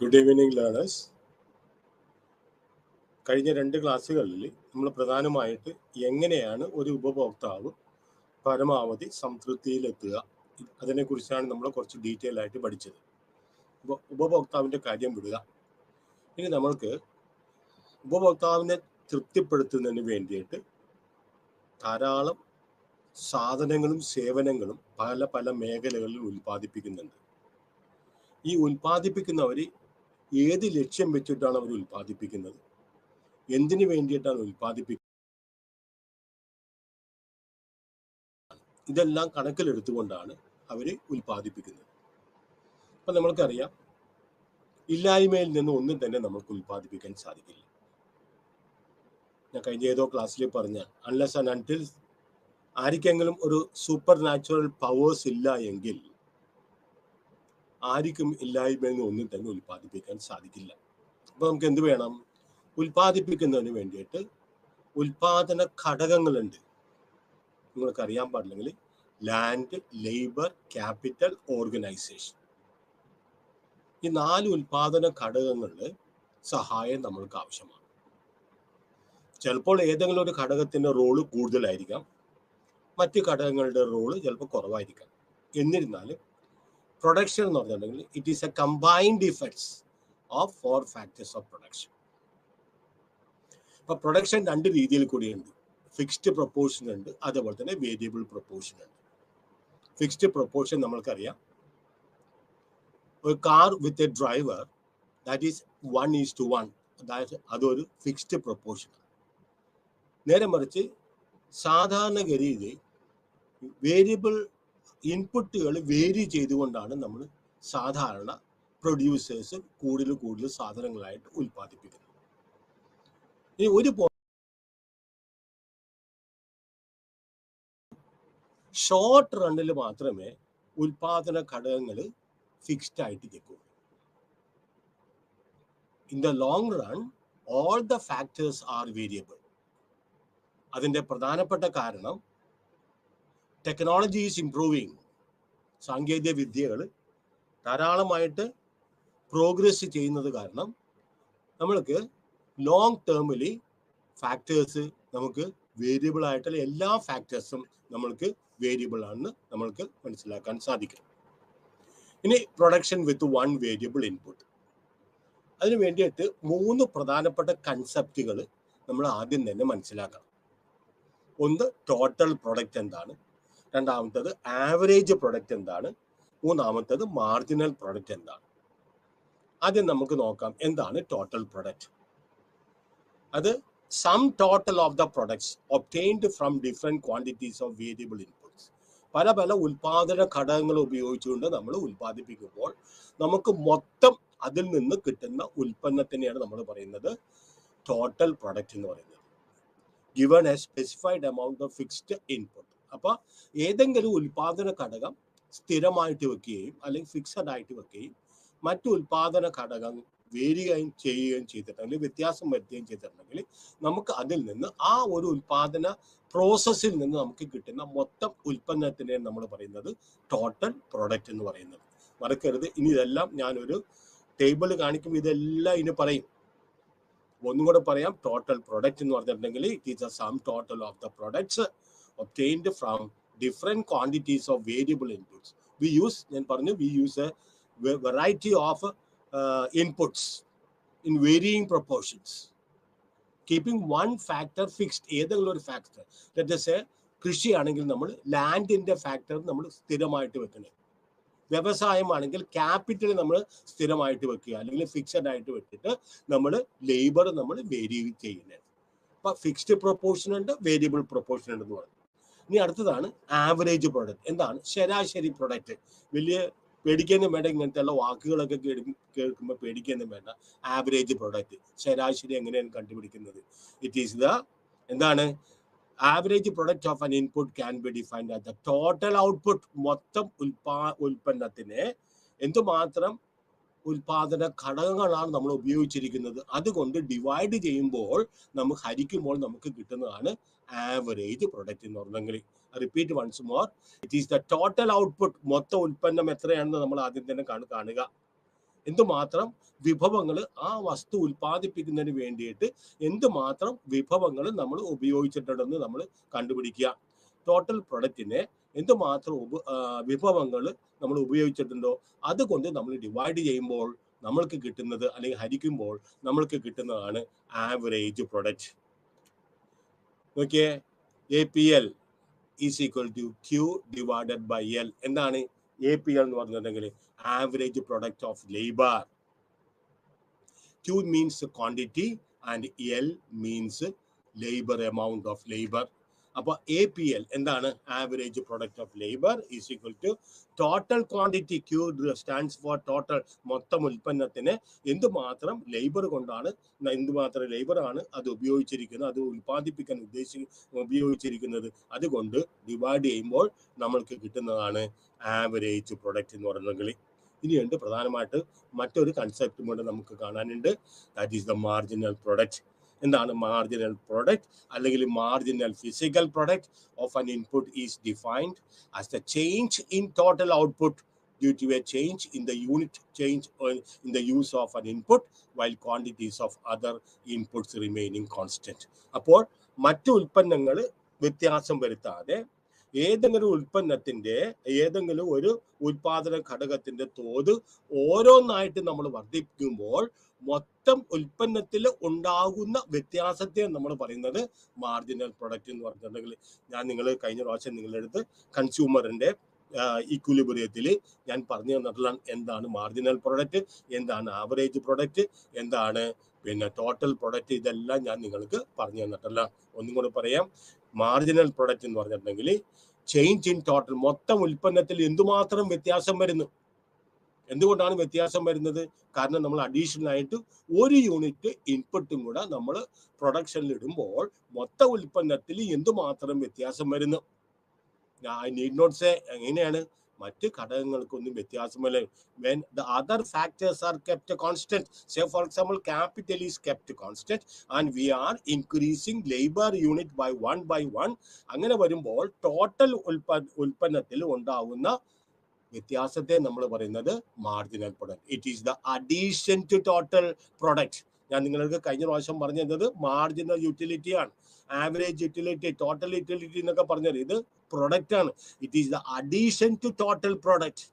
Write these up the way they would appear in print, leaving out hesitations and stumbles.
Good evening learners. കഴിഞ്ഞ 2 ക്ലാസ്സുകളിൽ നമ്മൾ പ്രധാനമായിട്ട് എങ്ങനെയാണ് ഒരു ഉപഭോക്താവ് പരമാവധി സംതൃപ്തിയിലെത്തുക അതിനെക്കുറിച്ചാണ് നമ്മൾ കുറച്ച് ഡീറ്റെയിൽ ആയിട്ട് പഠിച്ചത്. ഉപഭോക്താവിൻ്റെ കാര്യം വിടുക. ഇനി നമ്മൾക്ക് ഉപഭോക്താവിനെ തൃപ്തിപ്പെടുത്തുന്നതിന് വേണ്ടിയിട്ട് ധാരാളം സാധനങ്ങളും സേവനങ്ങളും പല പല മേഖലകളിൽ ഉൽപ്പാദിപ്പിക്കുന്നുണ്ട്. ഈ ഉൽപ്പാദിപ്പിക്കുന്നവർ ഏത് ലക്ഷ്യം വെച്ചിട്ടാണ് അവർ ഉൽപ്പാദിപ്പിക്കുന്നത്, എന്തിനു വേണ്ടിയിട്ടാണ് ഉൽപ്പാദിപ്പിക്കുന്നത്, ഇതെല്ലാം കണക്കിലെടുത്തുകൊണ്ടാണ് അവർ ഉൽപ്പാദിപ്പിക്കുന്നത്. അപ്പം നമ്മൾക്കറിയാം, ഇല്ലായ്മയിൽ നിന്ന് ഒന്നും തന്നെ നമുക്ക് ഉൽപ്പാദിപ്പിക്കാൻ സാധിക്കില്ല. ഞാൻ കഴിഞ്ഞ ഏതോ ക്ലാസ്സിൽ പറഞ്ഞ അൺലെസ് ആൻഡ് അൺടിൽ ആർക്കെങ്കിലും ഒരു സൂപ്പർ നാച്ചുറൽ പവേഴ്സ് ഇല്ല എങ്കിൽ ആർക്കും ഇല്ലായ്മയിൽ നിന്ന് ഒന്നും തന്നെ ഉൽപ്പാദിപ്പിക്കാൻ സാധിക്കില്ല. അപ്പോൾ നമുക്ക് എന്ത് വേണം? ഉൽപ്പാദിപ്പിക്കുന്നതിന് വേണ്ടിയിട്ട് ഉൽപാദന ഘടകങ്ങളുണ്ട്. നിങ്ങൾക്ക് അറിയാൻ പാടില്ലെങ്കിൽ ലാൻഡ്, ലേബർ, ക്യാപിറ്റൽ, ഓർഗനൈസേഷൻ, ഈ 4 ഉൽപാദന ഘടകങ്ങളുടെ സഹായം നമ്മൾക്ക് ആവശ്യമാണ്. ചിലപ്പോൾ ഏതെങ്കിലും ഒരു ഘടകത്തിന്റെ റോള് കൂടുതലായിരിക്കാം, മറ്റ് ഘടകങ്ങളുടെ റോള് ചിലപ്പോൾ കുറവായിരിക്കാം. എന്നിരുന്നാലും പ്രൊഡക്ഷൻ എന്ന് പറഞ്ഞിട്ടുണ്ടെങ്കിൽ it is A combined effects of 4 factors of production. അപ്പൊ പ്രൊഡക്ഷൻ 2 രീതിയിൽ കൂടിയുണ്ട്. ഫിക്സ്ഡ് പ്രൊപ്പോർഷൻ ഉണ്ട്, അതേപോലെ തന്നെ വേരിയബിൾ പ്രൊപ്പോർഷൻ ഉണ്ട്. ഫിക്സ്ഡ് പ്രൊപ്പോർഷൻ നമ്മൾക്കറിയാം, ഒരു car with a driver that is 1:1, അതായത് അതൊരു ഫിക്സ്ഡ് പ്രൊപ്പോർഷൻ. നേരെ മറിച്ച് സാധാരണഗതിയിൽ വേരിയബിൾ ഇൻപുട്ടുകൾ വേരി ചെയ്തുകൊണ്ടാണ് നമ്മൾ സാധാരണ പ്രൊഡ്യൂസേഴ്സ് കൂടുതൽ സാധനങ്ങളായിട്ട് ഉൽപ്പാദിപ്പിക്കുന്നത്. ഇനി ഒരു ഷോർട്ട് റണ്ണിൽ മാത്രമേ ഉൽപാദന ഘടകങ്ങൾ ഫിക്സ്ഡ് ആയിട്ട് നിൽക്കൂ. In the long run all the factors R variable. അതിൻ്റെ പ്രധാനപ്പെട്ട കാരണം ടെക്നോളജി ഈസ് ഇംപ്രൂവിങ്. സാങ്കേതിക വിദ്യകൾ ധാരാളമായിട്ട് പ്രോഗ്രസ് ചെയ്യുന്നത് കാരണം നമ്മൾക്ക് ലോങ് ടേമിൽ ഫാക്ടേഴ്സ് നമുക്ക് വേരിയബിൾ ആയിട്ടുള്ള എല്ലാ ഫാക്ടേഴ്സും നമ്മൾക്ക് വേരിയബിൾ ആണെന്ന് നമ്മൾക്ക് മനസ്സിലാക്കാൻ സാധിക്കും. ഇനി പ്രൊഡക്ഷൻ വിത്ത് 1 വേരിയബിൾ ഇൻപുട്ട്. അതിനു വേണ്ടിയിട്ട് 3 പ്രധാനപ്പെട്ട കൺസെപ്റ്റുകൾ നമ്മൾ ആദ്യം തന്നെ മനസ്സിലാക്കണം. ഒന്ന്, ടോട്ടൽ പ്രൊഡക്റ്റ് എന്താണ്, രണ്ടാമത്തത് ആവറേജ് പ്രൊഡക്റ്റ് എന്താണ്, മൂന്നാമത്തത് മാർജിനൽ പ്രൊഡക്റ്റ് എന്താണ്. ആദ്യം നമുക്ക് നോക്കാം എന്താണ് ടോട്ടൽ പ്രൊഡക്റ്റ്. അത് sum total of the products obtained from different quantities of variable inputs. പല പല ഉൽപാദന ഘടകങ്ങൾ ഉപയോഗിച്ചുകൊണ്ട് നമ്മൾ ഉൽപ്പാദിപ്പിക്കുമ്പോൾ നമുക്ക് മൊത്തം അതിൽ നിന്ന് കിട്ടുന്ന ഉൽപ്പന്നത്തിനെയാണ് നമ്മൾ പറയുന്നത് ടോട്ടൽ പ്രൊഡക്റ്റ് എന്ന് പറയുന്നത്. Given A specified amount of fixed input. അപ്പൊ ഏതെങ്കിലും ഉൽപാദന ഘടകം സ്ഥിരമായിട്ട് വെക്കുകയും അല്ലെങ്കിൽ ഫിക്സഡ് ആയിട്ട് വെക്കുകയും മറ്റു ഉൽപാദന ഘടകം വേരികയും ചെയ്യുകയും ചെയ്തിട്ടുണ്ടെങ്കിൽ, വ്യത്യാസം വരുത്തുകയും ചെയ്തിട്ടുണ്ടെങ്കിൽ, നമുക്ക് അതിൽ നിന്ന് ആ ഒരു ഉൽപാദന പ്രോസസ്സിൽ നിന്ന് നമുക്ക് കിട്ടുന്ന മൊത്തം ഉൽപ്പന്നത്തിനെ നമ്മൾ പറയുന്നത് ടോട്ടൽ പ്രൊഡക്റ്റ് എന്ന് പറയുന്നത്. മറക്കരുത്. ഇനി ഇതെല്ലാം ഞാനൊരു ടേബിൾ കാണിക്കുമ്പോൾ ഇതെല്ലാം ഇനി പറയും. ഒന്നും കൂടെ പറയാം. ടോട്ടൽ പ്രൊഡക്റ്റ് എന്ന് പറഞ്ഞിട്ടുണ്ടെങ്കിൽ it is the sum total of the products obtained from different quantities of variable inputs. ഞാൻ പറഞ്ഞു, we use A variety of inputs in varying proportions, keeping one factor fixed. ഏതെങ്കിലും ഒരു ഫാക്ടർ, ലെറ്റ് us say കൃഷിയാണെങ്കിൽ നമ്മൾ ലാൻഡിന്റെ factor നമ്മൾ സ്ഥിരമായിട്ട് വെക്കണം. വ്യവസായമാണെങ്കിൽ capital നമ്മൾ സ്ഥിരമായിട്ട് വെക്കുക, അല്ലെങ്കിൽ ഫിക്സഡ് ആയിട്ട് വെച്ചിട്ട് നമ്മൾ ലേബർ നമ്മൾ വേരി ചെയ്യുന്നത്. അപ്പൊ ഫിക്സ്ഡ് പ്രൊപ്പോർഷൻ ഉണ്ട്, വേരിയബിൾ പ്രൊപ്പോർഷൻ ഉണ്ടെന്ന് പറഞ്ഞു. ഇനി അടുത്തതാണ് ആവറേജ് പ്രൊഡക്റ്റ്. എന്താണ് ശരാശരി പ്രൊഡക്റ്റ്? വലിയ പേടിക്കൊന്നും വേണ്ട, ഇങ്ങനത്തെ ഉള്ള വാക്കുകളൊക്കെ കേൾക്കുമ്പോൾ പേടിക്കൊന്നും വേണ്ട. ആവറേജ് പ്രൊഡക്റ്റ്, ശരാശരി എങ്ങനെയാണ് കണ്ടുപിടിക്കുന്നത്? ഇറ്റ് ഈസ് ദ എന്താണ് average product of an input can be defined as the total output. മൊത്തം ഉൽപ്പന്നത്തിനെ എന്തുമാത്രം ഉൽപാദന ഘടകങ്ങളാണ് നമ്മൾ ഉപയോഗിച്ചിരിക്കുന്നത്, അതുകൊണ്ട് ഡിവൈഡ് ചെയ്യുമ്പോൾ നമുക്ക് ഹരിക്കുമ്പോൾ നമുക്ക് കിട്ടുന്നതാണ് ആവറേജ് പ്രൊഡക്റ്റ് എന്ന് പറഞ്ഞെങ്കിൽ. Repeat once more, it is the total output. മൊത്തം ഉൽപ്പന്നം എത്രയാണെന്ന് നമ്മൾ ആദ്യം തന്നെ കാണുക. എന്തുമാത്രം വിഭവങ്ങൾ ആ വസ്തു ഉൽപ്പാദിപ്പിക്കുന്നതിന് വേണ്ടിയിട്ട് എന്തുമാത്രം വിഭവങ്ങൾ നമ്മൾ ഉപയോഗിച്ചിട്ടുണ്ടെന്ന് നമ്മൾ കണ്ടുപിടിക്കുക. ടോട്ടൽ പ്രൊഡക്റ്റിനെ എന്തുമാത്രം വിഭവങ്ങൾ നമ്മൾ ഉപയോഗിച്ചിട്ടുണ്ടോ അതുകൊണ്ട് നമ്മൾ ഡിവൈഡ് ചെയ്യുമ്പോൾ നമ്മൾക്ക് കിട്ടുന്നത്, അല്ലെങ്കിൽ ഹരിക്കുമ്പോൾ നമ്മൾക്ക് കിട്ടുന്നതാണ് ആവറേജ് പ്രൊഡക്റ്റ്. നോക്കിയേ, APL is equal to Q divided by L. എന്താണ് APL എന്ന് പറഞ്ഞിട്ടുണ്ടെങ്കിൽ average product of labour. Q means quantity and L means labor, amount of labor. അപ്പോൾ APL എന്താണ്? Average product of labour is equal to total quantity. Q stands for total, മൊത്തം ഉൽപ്പന്നത്തിന് എന്തുമാത്രം labour കൊണ്ടാണ്, എന്തുമാത്രം ലേബറാണ് അത് ഉപയോഗിച്ചിരിക്കുന്നത്, അത് ഉൽപ്പാദിപ്പിക്കാൻ ഉപയോഗിച്ചിരിക്കുന്നത്, അതുകൊണ്ട് ഡിവൈഡ് ചെയ്യുമ്പോൾ നമ്മൾക്ക് കിട്ടുന്നതാണ് ആവറേജ് പ്രൊഡക്റ്റ് എന്ന് പറയുന്നത്. ഇനിയുണ്ട് പ്രധാനമായിട്ട് മറ്റൊരു കൺസെപ്റ്റും കൂടെ നമുക്ക് കാണാനുണ്ട്. That is the marginal product. എന്താണ് മാർജിനൽ പ്രൊഡക്റ്റ്? അല്ലെങ്കിൽ marginal physical product of an input is defined as the change in total output due to a change in the unit change in the use of an input while quantities of other inputs remaining constant. അപ്പോൾ മറ്റു ഉൽപ്പന്നങ്ങൾ വ്യത്യാസം വരുത്താതെ ഏതെങ്കിലും ഉൽപ്പന്നത്തിന്റെ ഏതെങ്കിലും ഒരു ഉൽപാദന ഘടകത്തിന്റെ തോത് ഓരോന്നായിട്ട് നമ്മൾ വർദ്ധിപ്പിക്കുമ്പോൾ മൊത്തം ഉൽപ്പന്നത്തിൽ ഉണ്ടാകുന്ന വ്യത്യാസത്തെ നമ്മൾ പറയുന്നത് മാർജിനൽ പ്രൊഡക്റ്റ് എന്ന് പറഞ്ഞിട്ടുണ്ടെങ്കിൽ, ഞാൻ നിങ്ങൾ കഴിഞ്ഞ പ്രാവശ്യം നിങ്ങളുടെ അടുത്ത് കൺസ്യൂമറിന്റെ ഇക്വിലിബ്രിയത്തിൽ ഞാൻ പറഞ്ഞു തന്നിട്ടുള്ള എന്താണ് മാർജിനൽ പ്രൊഡക്റ്റ്, എന്താണ് ആവറേജ് പ്രൊഡക്റ്റ്, എന്താണ് പിന്നെ ടോട്ടൽ പ്രൊഡക്റ്റ്, ഇതെല്ലാം ഞാൻ നിങ്ങൾക്ക് പറഞ്ഞു തന്നിട്ടില്ല. ഒന്നും കൂടെ പറയാം. മാർജിനൽ പ്രൊഡക്റ്റ് എന്ന് പറഞ്ഞിട്ടുണ്ടെങ്കിൽ ചേഞ്ച് ഇൻ ടോട്ടൽ, മൊത്തം ഉൽപ്പന്നത്തിൽ എന്തുമാത്രം വ്യത്യാസം വരുന്നു. എന്തുകൊണ്ടാണ് വ്യത്യാസം വരുന്നത്? കാരണം നമ്മൾ അഡീഷണൽ ആയിട്ട് ഒരു യൂണിറ്റ് ഇൻപുട്ടും കൂടെ നമ്മൾ പ്രൊഡക്ഷനിൽ ഇടുമ്പോൾ മൊത്തം ഉൽപ്പന്നത്തിൽ എന്തുമാത്രം വ്യത്യാസം വരുന്നു. ഐ നീഡ് നോട്ട് സേ എങ്ങനെയാണ്, മറ്റ് ഘടകങ്ങൾക്കൊന്നും വ്യത്യാസമല്ല. when the other factors are kept constant, say for example capital is kept constant and we are increasing labor unit by one, അങ്ങനെ വരുമ്പോൾ ടോട്ടൽ ഉൽപ്പന്നത്തിൽ ഉണ്ടാവുന്ന വ്യത്യാസത്തെ നമ്മൾ പറയുന്നത് marginal product. It is the addition to total product. ഞാൻ നിങ്ങൾക്ക് കഴിഞ്ഞ പ്രാവശ്യം പറഞ്ഞു തന്നത് മാർജിനൽ യൂട്ടിലിറ്റി ആണ്. ആവറേജ് യൂട്ടിലിറ്റി, ടോട്ടൽ യൂട്ടിലിറ്റി എന്നൊക്കെ പറഞ്ഞത് ഇത് പ്രൊഡക്റ്റ് ആണ്. It is the addition to total product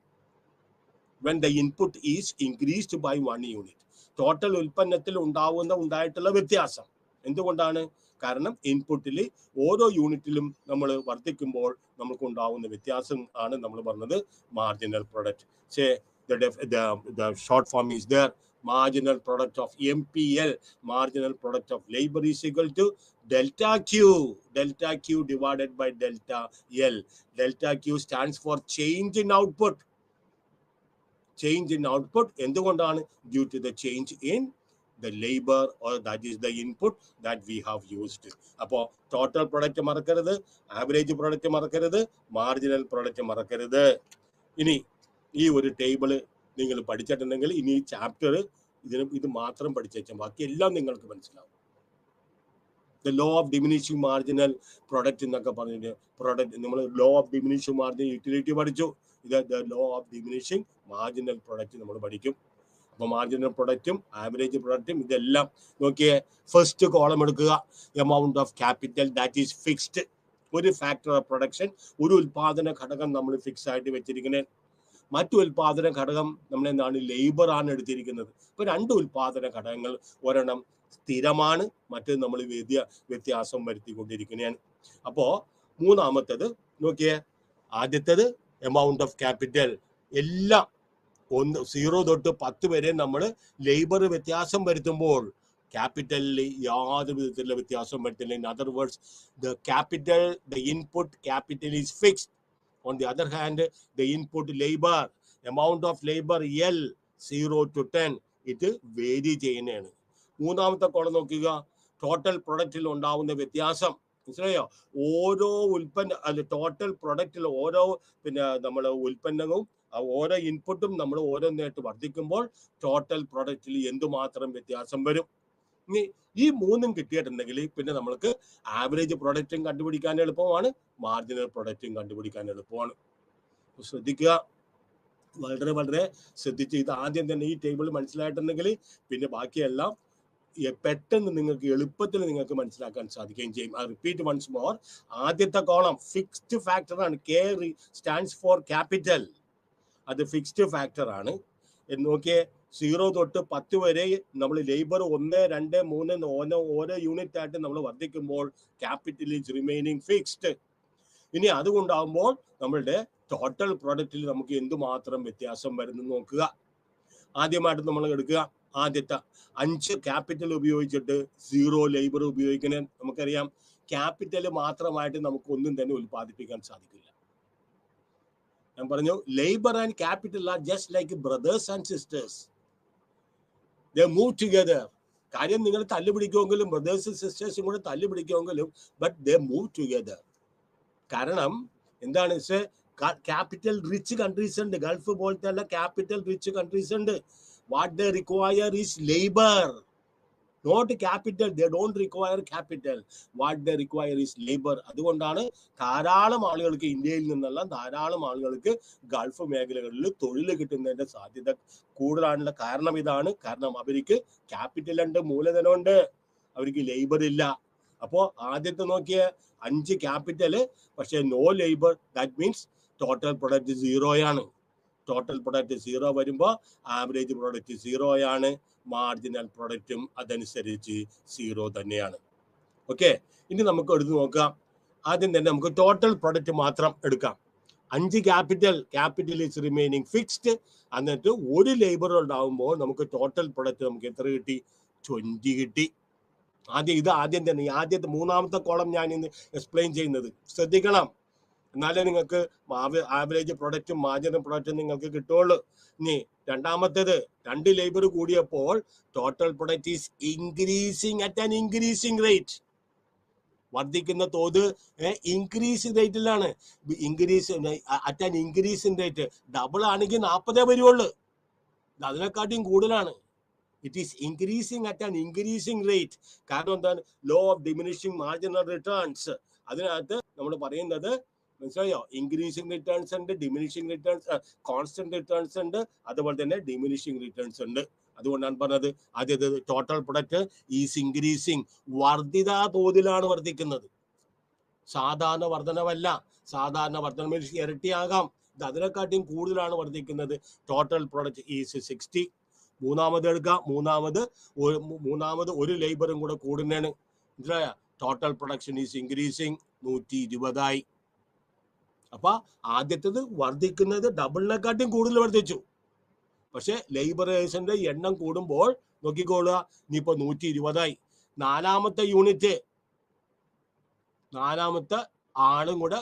when the input is increased by 1 unit. Total ഉൽപ്പന്നത്തിൽ ഉണ്ടായിട്ടുള്ള വ്യത്യാസം എന്തുകൊണ്ടാണ്? കാരണം ഇൻപുട്ടിൽ ഓരോ യൂണിറ്റിലും നമ്മൾ വർദ്ധിക്കുമ്പോൾ നമുക്ക് ഉണ്ടാവുന്ന വ്യത്യാസം ആണ് നമ്മൾ പറഞ്ഞത് marginal product. Say the short form is there. Marginal product of MPL, marginal product of labor, is equal to delta Q divided by delta L. Delta Q stands for change in output. Change in output എന്തുകൊണ്ടാണ്? Due to the change in the labor, or that is the input that we have used. അപ്പോൾ total product മറക്കരുത്, average product മറക്കരുത്, marginal product മറക്കരുത്. ഇനി ഈ ഒരു table നിങ്ങൾ പഠിച്ചിട്ടുണ്ടെങ്കിൽ ഇനി ഈ ചാപ്റ്റർ ഇത് മാത്രം പഠിച്ചാൽ ബാക്കി എല്ലാം നിങ്ങൾക്ക് മനസ്സിലാവും. The law of diminishing marginal product എന്നൊക്കെ പറഞ്ഞിട്ട് പ്രൊഡക്റ്റ് നമ്മൾ law of diminishing marginal utility പഠിച്ചു. ഇത് the law of diminishing marginal product നമ്മൾ പഠിക്കും. അപ്പോൾ മാർജിനൽ പ്രൊഡക്റ്റും ആവറേജ് പ്രൊഡക്റ്റും ഇതെല്ലാം നോക്കിയേ. ഫസ്റ്റ് കോളം എടുക്കുക, amount of capital that is fixed. ഒരു ഫാക്ടർ ഓഫ് പ്രൊഡക്ഷൻ, ഒരു ഉൽപാദന ഘടകം നമ്മൾ ഫിക്സ് ആയിട്ട് വെച്ചിരിക്കുന്നത്. മറ്റു ഉൽപാദന ഘടകം നമ്മൾ എന്താണ്? ലേബർ ആണ് എടുത്തിരിക്കുന്നത്. ഇപ്പോൾ രണ്ട് ഉൽപാദന ഘടകങ്ങൾ, ഒരെണ്ണം സ്ഥിരമാണ്, മറ്റേത് നമ്മൾ വ്യത്യാസം വരുത്തിക്കൊണ്ടിരിക്കുന്നതാണ്. അപ്പോൾ മൂന്നാമത്തേത് നോക്കിയേ, ആദ്യത്തേത് എമൗണ്ട് ഓഫ് ക്യാപിറ്റൽ. എല്ലാം 0 തൊട്ട് 10 വരെ നമ്മൾ ലേബർ വ്യത്യാസം വരുത്തുമ്പോൾ ക്യാപിറ്റലിൽ യാതൊരു വിധത്തിലുള്ള വ്യത്യാസം വരുത്തില്ല. In other words, the capital, the input capital is fixed. On the other hand, the input labor, amount of labor L 0 to 10, ഇത് വേരി ചെയ്യുന്നതാണ്. മൂന്നാമത്തെ കോളം നോക്കുക, ടോട്ടൽ പ്രൊഡക്റ്റിൽ ഉണ്ടാവുന്ന വ്യത്യാസം. മനസ്സിലായോ? ഓരോ ടോട്ടൽ പ്രൊഡക്റ്റിൽ ഓരോ നമ്മൾ ഉൽപ്പന്നവും ഓരോ ഇൻപുട്ടും നമ്മൾ ഓരോന്നായിട്ട് വർദ്ധിക്കുമ്പോൾ ടോട്ടൽ പ്രൊഡക്റ്റിൽ എന്തുമാത്രം വ്യത്യാസം വരും. ഇനി ഈ മൂന്നും കിട്ടിയിട്ടുണ്ടെങ്കിൽ പിന്നെ നമ്മൾക്ക് ആവറേജ് പ്രൊഡക്റ്റും കണ്ടുപിടിക്കാൻ എളുപ്പമാണ്, മാർജിനൽ പ്രൊഡക്റ്റും കണ്ടുപിടിക്കാൻ എളുപ്പമാണ്. ശ്രദ്ധിക്കുക, വളരെ വളരെ ശ്രദ്ധിച്ച് ഇത് ആദ്യം തന്നെ ഈ ടേബിൾ മനസ്സിലായിട്ടുണ്ടെങ്കിൽ പിന്നെ ബാക്കിയെല്ലാം പെട്ടെന്ന് നിങ്ങൾക്ക് എളുപ്പത്തിൽ നിങ്ങൾക്ക് മനസ്സിലാക്കാൻ സാധിക്കുകയും ചെയ്യും. I repeat once more. ആദ്യത്തെ കോളം ഫിക്സ്ഡ് ഫാക്ടർ ആണ്. K stands for capital. അത് ഫിക്സ്ഡ് ഫാക്ടർ ആണ്. നോക്കിയേ, 0 തൊട്ട് 10 വരെ നമ്മൾ ലേബർ 1, 2, 3 ഓരോ യൂണിറ്റ് ആയിട്ട് നമ്മൾ വർദ്ധിക്കുമ്പോൾ ക്യാപിറ്റൽ ഈസ് റിമൈനിങ് ഫിക്സ്ഡ്. ഇനി അതുകൊണ്ടാകുമ്പോൾ നമ്മളുടെ ടോട്ടൽ പ്രൊഡക്റ്റിൽ നമുക്ക് എന്തുമാത്രം വ്യത്യാസം വരുന്നു നോക്കുക. ആദ്യമായിട്ട് നമ്മൾ എടുക്കുക, ആദ്യത്തെ 5 ക്യാപിറ്റൽ ഉപയോഗിച്ചിട്ട് 0 ലേബർ ഉപയോഗിക്കണേ. നമുക്കറിയാം ക്യാപിറ്റൽ മാത്രമായിട്ട് നമുക്ക് ഒന്നും തന്നെ ഉൽപ്പാദിപ്പിക്കാൻ സാധിക്കില്ല. ഞാൻ പറഞ്ഞു labour and capital are just like brothers and sisters. They move together. കാര്യം നിങ്ങൾ തല്ലുപിടിക്കുമെങ്കിലും ബ്രദേഴ്സും സിസ്റ്റേഴ്സും കൂടെ തല്ലുപിടിക്കുമെങ്കിലും ബട്ട് ദേ മൂവ് ടുഗദർ. കാരണം എന്താണ്, ക്യാപിറ്റൽ റിച്ച് കൺട്രീസ് ഉണ്ട്, ഗൾഫ് പോലത്തെ അല്ല, ക്യാപിറ്റൽ റിച്ച് കൺട്രീസ് ഉണ്ട്. What they require is labour, not capital. They don't require capital. What they require is labour. അതുകൊണ്ടാണ് ധാരാളം ആളുകൾക്ക്, ഇന്ത്യയിൽ നിന്നുള്ള ധാരാളം ആളുകൾക്ക് ഗൾഫ് മേഖലകളിൽ തൊഴിൽ കിട്ടുന്നതിന്റെ സാധ്യത കൂടുതലാണുള്ള കാരണം ഇതാണ്. കാരണം അവർക്ക് ക്യാപിറ്റൽ ഉണ്ട്, മൂലധനമുണ്ട്, അവർക്ക് ലേബർ ഇല്ല. അപ്പോ ആദ്യത്തെ നോക്കിയ 5 ക്യാപിറ്റൽ പക്ഷെ no labour. That means total product 0 ആണ്. ടോട്ടൽ പ്രൊഡക്റ്റ് 0 വരുമ്പോൾ ആവറേജ് പ്രൊഡക്റ്റ് 0 ആണ്. മാർജിനൽ പ്രൊഡക്റ്റും അതനുസരിച്ച് 0 തന്നെയാണ്. ഓക്കെ, ഇനി നമുക്ക് എടുത്ത് നോക്കാം. ആദ്യം തന്നെ നമുക്ക് ടോട്ടൽ പ്രൊഡക്റ്റ് മാത്രം എടുക്കാം. 5 ക്യാപിറ്റൽ ഈസ് റിമൈനിങ് ഫിക്സ്ഡ്. എന്നിട്ട് 1 ലേബർ ഉണ്ടാവുമ്പോൾ നമുക്ക് ടോട്ടൽ പ്രൊഡക്റ്റ് നമുക്ക് എത്ര കിട്ടി? 20 കിട്ടി. ആദ്യം തന്നെ ആദ്യത്തെ 3ാമത്തെ കോളം ഞാൻ ഇന്ന് എക്സ്പ്ലെയിൻ ചെയ്യുന്നത് ശ്രദ്ധിക്കണം. എന്നാലേ നിങ്ങൾക്ക് ആവറേജ് പ്രൊഡക്റ്റും മാർജിനൽ പ്രൊഡക്റ്റും നിങ്ങൾക്ക് കിട്ടുള്ളൂ. ഇനി രണ്ടാമത്തേത് 2 ലേബർ കൂടിയപ്പോൾ total product is increasing at an increasing rate. വർദ്ധിക്കുന്ന തോത് ഇൻക്രീസിങ് റേറ്റിലാണ്. At an increasing rate. Double ആണെങ്കിൽ 40 വരുവുള്ളൂ, അതിനെക്കാട്ടിയും കൂടുതലാണ്. It is increasing at an increasing rate. കാരണം എന്താണ്? Law of diminishing marginal returns. അതിനകത്ത് നമ്മൾ പറയുന്നത് മനസ്സിലായോ? ഇൻക്രീസിങ് റിട്ടേൺസ് ഉണ്ട്, ഡിമിനിഷിങ് റിട്ടേൺസ്, കോൺസ്റ്റന്റ് റിട്ടേൺസ് ഉണ്ട്, അതുപോലെ തന്നെ ഡിമിനിഷിങ് റിട്ടേൺസ് ഉണ്ട്. അതുകൊണ്ടാണ് പറഞ്ഞത് ആദ്യത്തെ ടോട്ടൽ പ്രൊഡക്റ്റ് ഈസ് ഇൻക്രീസിങ്. വർദ്ധിത തോതിലാണ് വർദ്ധിക്കുന്നത്, സാധാരണ വർധനവല്ല. സാധാരണ വർധന ഇരട്ടിയാകാം, ഇത് അതിനെക്കാട്ടിയും കൂടുതലാണ് വർദ്ധിക്കുന്നത്. Total product is 60. മൂന്നാമത് എടുക്കാം. മൂന്നാമത് 1 ലേബറും കൂടെ കൂടുന്നതാണ്. മനസ്സിലായ? Total production is increasing. 120 ആയി. അപ്പൊ ആദ്യത്തേത് വർദ്ധിക്കുന്നത് ഡബിളിനെക്കാട്ടിയും കൂടുതൽ വർദ്ധിച്ചു. പക്ഷെ ലേബറേഴ്സിന്റെ എണ്ണം കൂടുമ്പോൾ നോക്കിക്കോളുക, ഇനിയിപ്പോ 120 ആയി. 4ാമത്തെ യൂണിറ്റ്, 4ാമത്തെ ആളും കൂടെ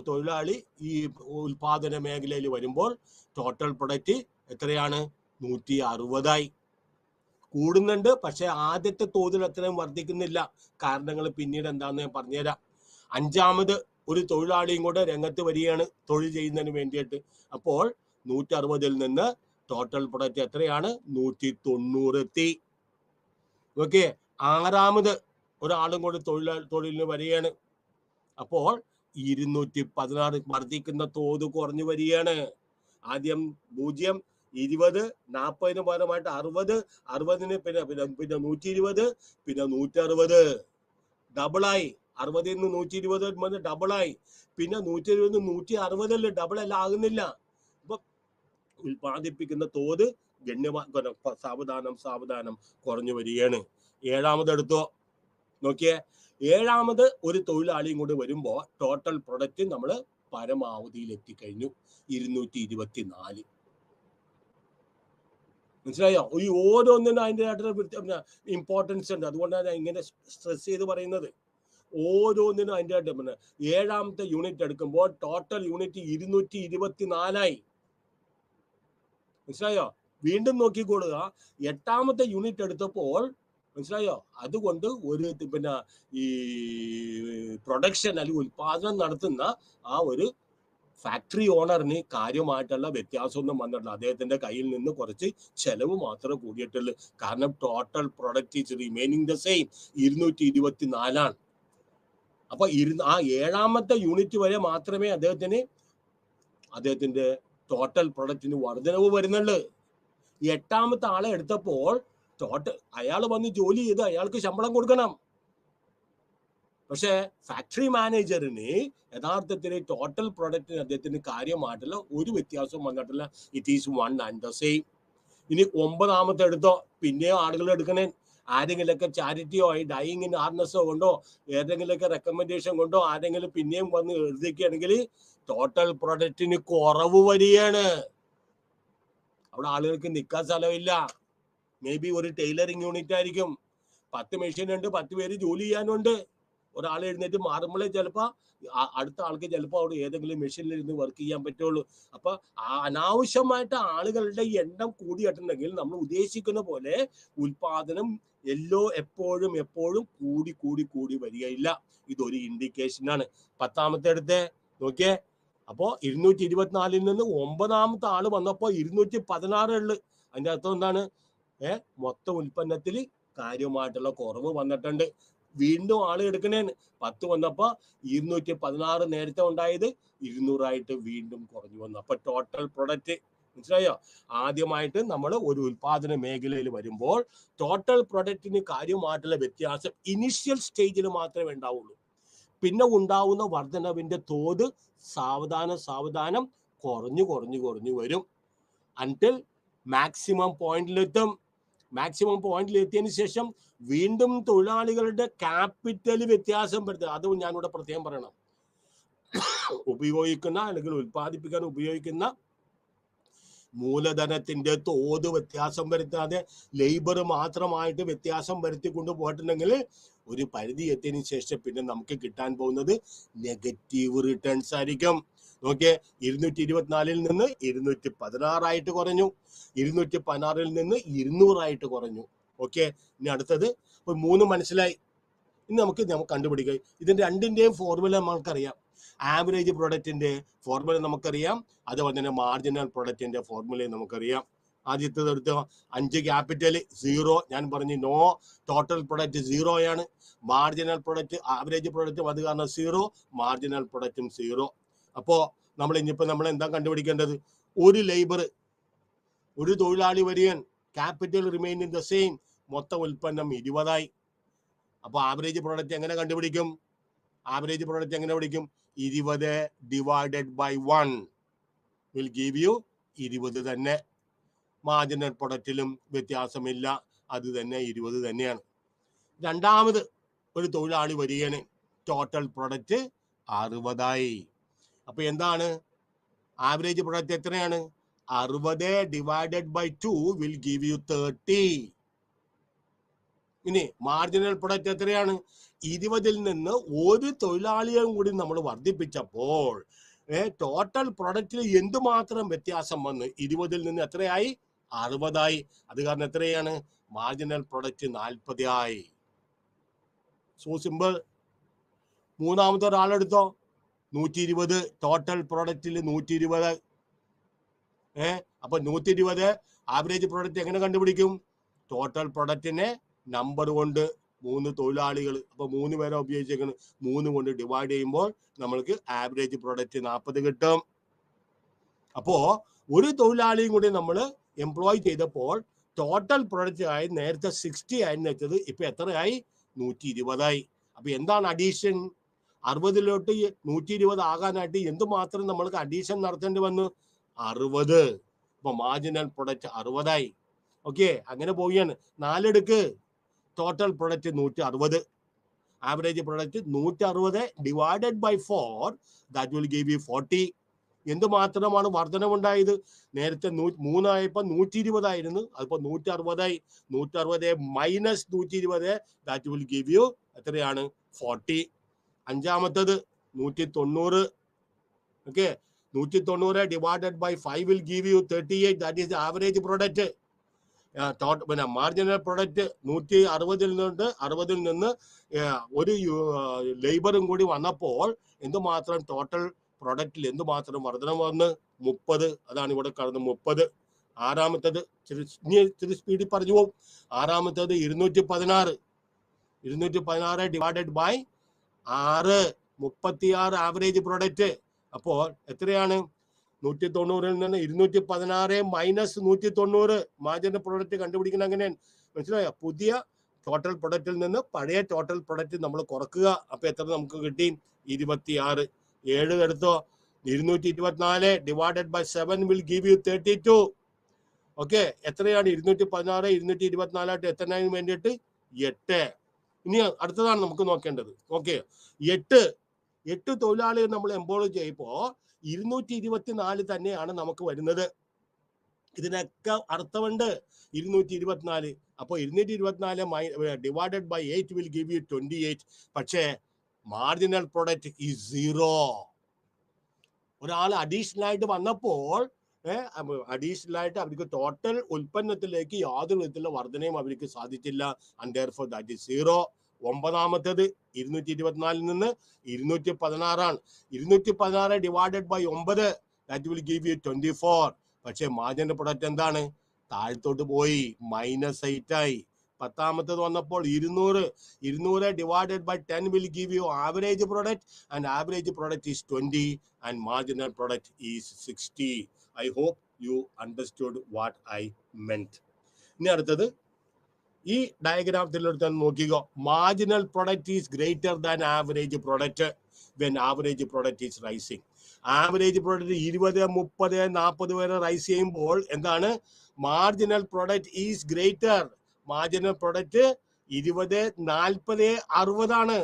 തൊഴിലാളി ഈ ഉൽപാദന മേഖലയിൽ വരുമ്പോൾ ടോട്ടൽ പ്രൊഡക്റ്റ് എത്രയാണ്? 160 ആയി. കൂടുന്നുണ്ട്, പക്ഷെ ആദ്യത്തെ തോതിൽ അത്രയും വർദ്ധിക്കുന്നില്ല. കാരണങ്ങൾ പിന്നീട് എന്താന്ന് ഞാൻ പറഞ്ഞുതരാം. 5ാമത് ഒരു തൊഴിലാളിയും കൂടെ രംഗത്ത് വരികയാണ് തൊഴിൽ ചെയ്യുന്നതിന് വേണ്ടിയിട്ട്. അപ്പോൾ 160ൽ നിന്ന് ടോട്ടൽ പ്രൊഡക്റ്റ് എത്രയാണ്? 190 എത്തി. ഓക്കെ, 6ാമത് ഒരാളും കൂടെ തൊഴിലിന് വരികയാണ്. അപ്പോൾ 216 വർദ്ധിക്കുന്ന തോത് കുറഞ്ഞു വരികയാണ്. ആദ്യം 0, 20, 40 പകരമായിട്ട് 60, 60 പിന്നെ 120, പിന്നെ 160. ഡബിളായി. 60 നിന്ന് 120 ഡബിളായി. പിന്നെ 120 160 ഡബിൾ അല്ല, ആകുന്നില്ല. അപ്പൊ ഉൽപ്പാദിപ്പിക്കുന്ന തോത് സാവധാനം കുറഞ്ഞു വരികയാണ്. 7ാമത് എടുത്തോ നോക്കിയേ. 7ാമത് ഒരു തൊഴിലാളിയും കൂടി വരുമ്പോൾ ടോട്ടൽ പ്രൊഡക്റ്റ് നമ്മൾ പരമാവധിയിൽ എത്തിക്കഴിഞ്ഞു. 224. മനസ്സിലായോ? ഈ ഓരോന്നിനും അതിൻ്റെതായിട്ടുള്ള ഇമ്പോർട്ടൻസ് ഉണ്ട്. അതുകൊണ്ടാണ് ഞാൻ ഇങ്ങനെ സ്ട്രെസ് ചെയ്ത് പറയുന്നത്. ഓരോന്നിനും അതിൻ്റെതായിട്ട് 7ാമത്തെ യൂണിറ്റ് എടുക്കുമ്പോൾ ടോട്ടൽ യൂണിറ്റ് 224 ആയി. മനസ്സിലായോ? വീണ്ടും നോക്കിക്കൊള്ളുക. 8ാമത്തെ യൂണിറ്റ് എടുത്തപ്പോൾ മനസ്സിലായോ? അതുകൊണ്ട് ഒരു പിന്നെ ഈ പ്രൊഡക്ഷൻ അല്ലെങ്കിൽ ഉൽപാദനം നടത്തുന്ന ആ ഒരു ഫാക്ടറി ഓണറിന് കാര്യമായിട്ടുള്ള വ്യത്യാസമൊന്നും വന്നിട്ടില്ല. അദ്ദേഹത്തിന്റെ കയ്യിൽ നിന്ന് കുറച്ച് ചെലവ് മാത്രമേ കൂടിയിട്ടുള്ളൂ. കാരണം total product is remaining the same. 224 ആണ്. അപ്പൊ ആ 7ാമത്തെ യൂണിറ്റ് വരെ മാത്രമേ അദ്ദേഹത്തിന്റെ ടോട്ടൽ പ്രൊഡക്റ്റിന് വർധനവ് വരുന്നുണ്ട്. ഈ 8ാമത്തെ ആളെ എടുത്തപ്പോൾ അയാൾ വന്ന് ജോലി ചെയ്ത് അയാൾക്ക് ശമ്പളം കൊടുക്കണം. പക്ഷെ ഫാക്ടറി മാനേജറിന് യഥാർത്ഥത്തിൽ ടോട്ടൽ പ്രൊഡക്റ്റിന് അദ്ദേഹത്തിന് കാര്യമായിട്ടുള്ള ഒരു വ്യത്യാസവും വന്നിട്ടില്ല. It is one and the same. ഇനി 9ാമത്തെ എടുത്തോ, പിന്നെയോ ആളുകൾ എടുക്കണേ. ആരെങ്കിലൊക്കെ ചാരിറ്റിയോ ഡൈയിങ് ഇൻ ഹാർനസോ കൊണ്ടോ ഏതെങ്കിലുമൊക്കെ റെക്കമെൻഡേഷൻ കൊണ്ടോ ആരെങ്കിലും പിന്നെയും വന്ന് എഴുതിക്കുകയാണെങ്കിൽ ടോട്ടൽ പ്രൊഡക്റ്റിന് കുറവ് വരികയാണ്. അവിടെ ആളുകൾക്ക് നിൽക്കാൻ സ്ഥലമില്ല. മേ ബി ഒരു ടൈലറിങ് യൂണിറ്റ് ആയിരിക്കും, 10 മെഷീൻ ഉണ്ട്, 10 പേര് ജോലി ചെയ്യാനുണ്ട്. ഒരാൾ എഴുന്നേറ്റ് മാറുമ്പോഴേ ചിലപ്പോൾ അടുത്ത ആൾക്ക് ചിലപ്പോൾ അവിടെ ഏതെങ്കിലും മെഷീനിൽ ഇരുന്ന് വർക്ക് ചെയ്യാൻ പറ്റുള്ളൂ. അപ്പൊ അനാവശ്യമായിട്ട് ആളുകളുടെ എണ്ണം കൂടിയിട്ടുണ്ടെങ്കിൽ നമ്മൾ ഉദ്ദേശിക്കുന്ന പോലെ ഉൽപാദനം എപ്പോഴും കൂടി കൂടി കൂടി വരികയില്ല. ഇതൊരു ഇൻഡിക്കേഷനാണ്. 10ാമത്തെ അടുത്ത് നോക്കിയേ. അപ്പോ 224 നിന്ന് 9ാമത്തെ ആള് വന്നപ്പോ 216 ഉള്ളു. അതിന്റെ അർത്ഥം എന്താണ്? മൊത്തം ഉൽപ്പന്നത്തിൽ കാര്യമായിട്ടുള്ള കുറവ് വന്നിട്ടുണ്ട്. വീണ്ടും ആള് എടുക്കണേ. 10 വന്നപ്പോ 216 നേരത്തെ ഉണ്ടായത് 200 വീണ്ടും കുറഞ്ഞു വന്നു. അപ്പൊ ടോട്ടൽ പ്രൊഡക്റ്റ് മനസ്സിലായോ? ആദ്യമായിട്ട് നമ്മൾ ഒരു ഉൽപാദന മേഖലയിൽ വരുമ്പോൾ ടോട്ടൽ പ്രൊഡക്റ്റിന് കാര്യമായിട്ടുള്ള വ്യത്യാസം ഇനിഷ്യൽ സ്റ്റേജിൽ മാത്രമേ ഉണ്ടാവുള്ളൂ. പിന്നെ ഉണ്ടാവുന്ന വർധനവിന്റെ തോത് സാവധാനം കുറഞ്ഞു വരും അൺടിൽ മാക്സിമം പോയിന്റിലെത്തും. മാക്സിമം പോയിന്റിലെത്തിയതിനു ശേഷം വീണ്ടും തൊഴിലാളികളുടെ ക്യാപിറ്റൽ വ്യത്യാസം വരുത്തുക. അത് ഞാനിവിടെ പ്രത്യേകം പറയണം. ഉപയോഗിക്കുന്ന അല്ലെങ്കിൽ ഉൽപ്പാദിപ്പിക്കാൻ ഉപയോഗിക്കുന്ന മൂലധനത്തിന്റെ തോത് വ്യത്യാസം വരുത്താതെ ലേബർ മാത്രമായിട്ട് വ്യത്യാസം വരുത്തിക്കൊണ്ട് പോയിട്ടുണ്ടെങ്കിൽ ഒരു പരിധി എത്തിയതിനു ശേഷം പിന്നെ നമുക്ക് കിട്ടാൻ പോകുന്നത് നെഗറ്റീവ് റിട്ടേൺസ് ആയിരിക്കും. നോക്കിയേ, 224 നിന്ന് 216 കുറഞ്ഞു, 216 നിന്ന് 200 കുറഞ്ഞു. ഓക്കെ, ഇനി അടുത്തത് 3 മനസ്സിലായി. ഇനി നമുക്ക് കണ്ടുപിടിക്കുക. ഇതിന്റെ രണ്ടിന്റെയും ഫോർമുല നമുക്കറിയാം. ആവറേജ് പ്രൊഡക്റ്റിന്റെ ഫോർമുല നമുക്കറിയാം, അതുപോലെ തന്നെ മാർജിനൽ പ്രൊഡക്റ്റിന്റെ ഫോർമുലയും നമുക്കറിയാം. ആദ്യത്തേത് എടുത്തോ, 5 ക്യാപിറ്റൽ 0. ഞാൻ പറഞ്ഞു നോ, ടോട്ടൽ പ്രൊഡക്റ്റ് 0 ആണ്. മാർജിനൽ പ്രൊഡക്റ്റ് ആവറേജ് പ്രൊഡക്റ്റും അത് കാരണം 0, മാർജിനൽ പ്രൊഡക്റ്റും 0. അപ്പോ നമ്മൾ എന്താ കണ്ടുപിടിക്കേണ്ടത്? ഒരു ലേബർ, ഒരു തൊഴിലാളി വരികൻ, capital remain in the same, മൊത്തം ഉൽപ്പന്നം 20. അപ്പൊ ആവറേജ് പ്രൊഡക്റ്റ് എങ്ങനെ കണ്ടുപിടിക്കും? 20 divided by 1 will give you 20 തന്നെ. മാർജിനൽ പ്രൊഡക്റ്റിലും വ്യത്യാസമില്ല, അത് തന്നെ 20 തന്നെയാണ്. രണ്ടാമത് ഒരു തൊഴിലാളി വരികയാണ്, ടോട്ടൽ പ്രൊഡക്റ്റ് 60. അപ്പൊ എന്താണ് ആവറേജ് പ്രൊഡക്റ്റ്? എത്രയാണ്? 60 divided by 2 will give you 30. ഇനി മാർജിനൽ പ്രൊഡക്റ്റ് എത്രയാണ്? 20 നിന്ന് ഒരു തൊഴിലാളിയും കൂടി നമ്മൾ വർദ്ധിപ്പിച്ചപ്പോൾ ടോട്ടൽ പ്രൊഡക്റ്റിൽ എന്തുമാത്രം വ്യത്യാസം വന്ന് 20 നിന്ന് എത്രയായി? 60. അത് കാരണം എത്രയാണ്? Marginal product 40. So simple. മൂന്നാമത്തെ ഒരാളെടുത്തോ, 120. ടോട്ടൽ പ്രൊഡക്റ്റിൽ 120. അപ്പൊ 120 ആവറേജ് പ്രൊഡക്റ്റ് എങ്ങനെ കണ്ടുപിടിക്കും? ടോട്ടൽ പ്രൊഡക്റ്റിനെ നമ്പർ കൊണ്ട് 3 തൊഴിലാളികൾ, അപ്പൊ 3 പേരെ ഉപയോഗിച്ചേക്കണം, 3 കൊണ്ട് ഡിവൈഡ് ചെയ്യുമ്പോൾ നമ്മൾക്ക് ആവറേജ് പ്രൊഡക്റ്റ് 40 കിട്ടും. അപ്പോ ഒരു തൊഴിലാളിയും കൂടി നമ്മൾ എംപ്ലോയ് ചെയ്തപ്പോൾ ടോട്ടൽ പ്രൊഡക്റ്റ് ആയി നേരത്തെ 60 ആയിരുന്നു വെച്ചത്, ഇപ്പൊ എത്രയായി? 120. അപ്പൊ എന്താണ് അഡീഷൻ? 60 120 ആകാനായിട്ട് എന്തുമാത്രം നമ്മൾക്ക് അഡീഷൻ നടത്തേണ്ടി വന്നു? 60. അപ്പൊ മാർജിനൽ പ്രൊഡക്റ്റ് 60. ഓക്കെ, അങ്ങനെ പോവുകയാണ്. 4 എടുക്ക്. Total product 160. Average product 160 divided by 4 that will give you 40. എന്തുമാത്രമാണ് വർധനവുണ്ടായത്? നേരത്തെ 3 ആയപ്പോൾ 120 ആയിരുന്നു, അതിപ്പോ 160. 160 minus 120 that will give you എത്രയാണ്? 40. അഞ്ചാമത്തത് 190. Okay, 190 divided by 5 will give you 38. That is average product. പിന്നെ മാർജിനൽ പ്രൊഡക്റ്റ് 160 നിന്ന് ഒരു ലേബറും കൂടി വന്നപ്പോൾ എന്തുമാത്രം ടോട്ടൽ പ്രൊഡക്റ്റിൽ എന്തുമാത്രം വർധനം വന്ന്? 30. അതാണ് ഇവിടെ കാണുന്നത് 30. ആറാമത്തത് ഇത്തിരി സ്പീഡിൽ പറഞ്ഞു പോകും. ആറാമത്തത് 216. 216 ഡിവൈഡഡ് ബൈ 6, 36 ആവറേജ് പ്രൊഡക്റ്റ്. അപ്പോൾ എത്രയാണ്? 190 നിന്ന് 216 മൈനസ് 190 മാർജിനൽ പ്രൊഡക്റ്റ് കണ്ടുപിടിക്കണം. അങ്ങനെയാണ്, മനസ്സിലായോ? പുതിയ ടോട്ടൽ പ്രൊഡക്റ്റിൽ നിന്ന് പഴയ ടോട്ടൽ പ്രൊഡക്റ്റ് നമ്മൾ കുറക്കുക. അപ്പൊ എത്ര നമുക്ക് കിട്ടി? 26. 7 എടുത്തോ. 224 divided by 7 will give you 32. Okay, എത്രയാണ്? 216 224 എത്രതിന് വേണ്ടിയിട്ട്? 8. ഇനി അടുത്തതാണ് നമുക്ക് നോക്കേണ്ടത്. ഓക്കെ, 8 തൊഴിലാളികൾ നമ്മൾ എംപ്ലോയ് ചെയ്യുമ്പോൾ 224 തന്നെയാണ് നമുക്ക് വരുന്നത്. ഇതിനൊക്കെ അർത്ഥമുണ്ട്. 224. അപ്പോൾ 224 divided by 8 will give you 28. പക്ഷേ മാർജിനൽ പ്രൊഡക്റ്റ് ഈസ് 0. ഒരാൾ അഡീഷണൽ ആയിട്ട് വന്നപ്പോൾ അഡീഷണൽ ആയിട്ട് അവർക്ക് ടോട്ടൽ ഉൽപ്പന്നത്തിലേക്ക് യാതൊരു വിധത്തിലുള്ള വർധനയും അവർക്ക് സാധിച്ചില്ല. And therefore that is 0. 9ാമത്തേത് 224 നിന്ന് 216 ആണ്. 216 divided by 9 that will give you 24. പക്ഷേ മാർജിനൽ പ്രൊഡക്റ്റ് എന്താണ്? താഴത്തോട്ട് പോയി, -8 ആയി. 10ാമത്തേത് വന്നപ്പോൾ 200 divided by 10 will give you average product, and average product is 20 and marginal product is 60. I hope you understood what I meant. ഇനി അടുത്തത് ഈ ഡയഗ്രാമത്തിലെടുത്ത് നോക്കിക്കോ. Marginal product is greater than average product when average product is rising. Average product 20, 30, 40 വരെ rise ചെയ്യുമ്പോൾ എന്താണ്? Marginal product is greater. Marginal product 20, 40, 60 ആണ്.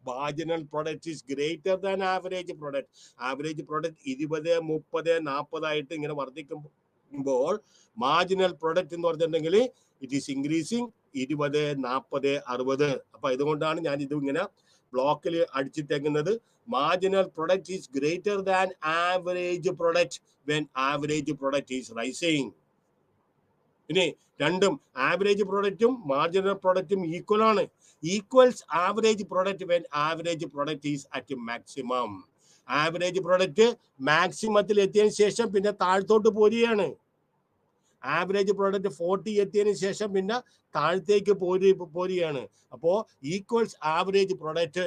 Marginal product is greater than average product. Average product 20, 30, 40 ആയിട്ട് ഇങ്ങനെ വർദ്ധിക്കുമ്പോൾ മാർജിനൽ പ്രൊഡക്റ്റ് എന്ന് പറഞ്ഞിട്ടുണ്ടെങ്കിൽ it is increasing 20, 40, 60. അപ്പൊ ഇതുകൊണ്ടാണ് ഞാൻ ഇത് ഇങ്ങനെ ബ്ലോക്കിൽ അടിച്ചിട്ടേക്കുന്നത്. Marginal product is greater than average product when average product is rising. ഇനി രണ്ടും ആവറേജ് പ്രൊഡക്റ്റും മാർജിനൽ പ്രൊഡക്റ്റും ഈക്വൽ ആണ്. Equals average product when average product is at maximum. Average product മാക്സിമത്തിൽ എത്തിയതിനു ശേഷം പിന്നെ താഴത്തോട്ട് പോരുകയാണ്. ആവറേജ് പ്രൊഡക്റ്റ് 40 എത്തിയതിനു ശേഷം പിന്നെ താഴത്തേക്ക് പോരുകയാണ്. അപ്പോൾ equals average product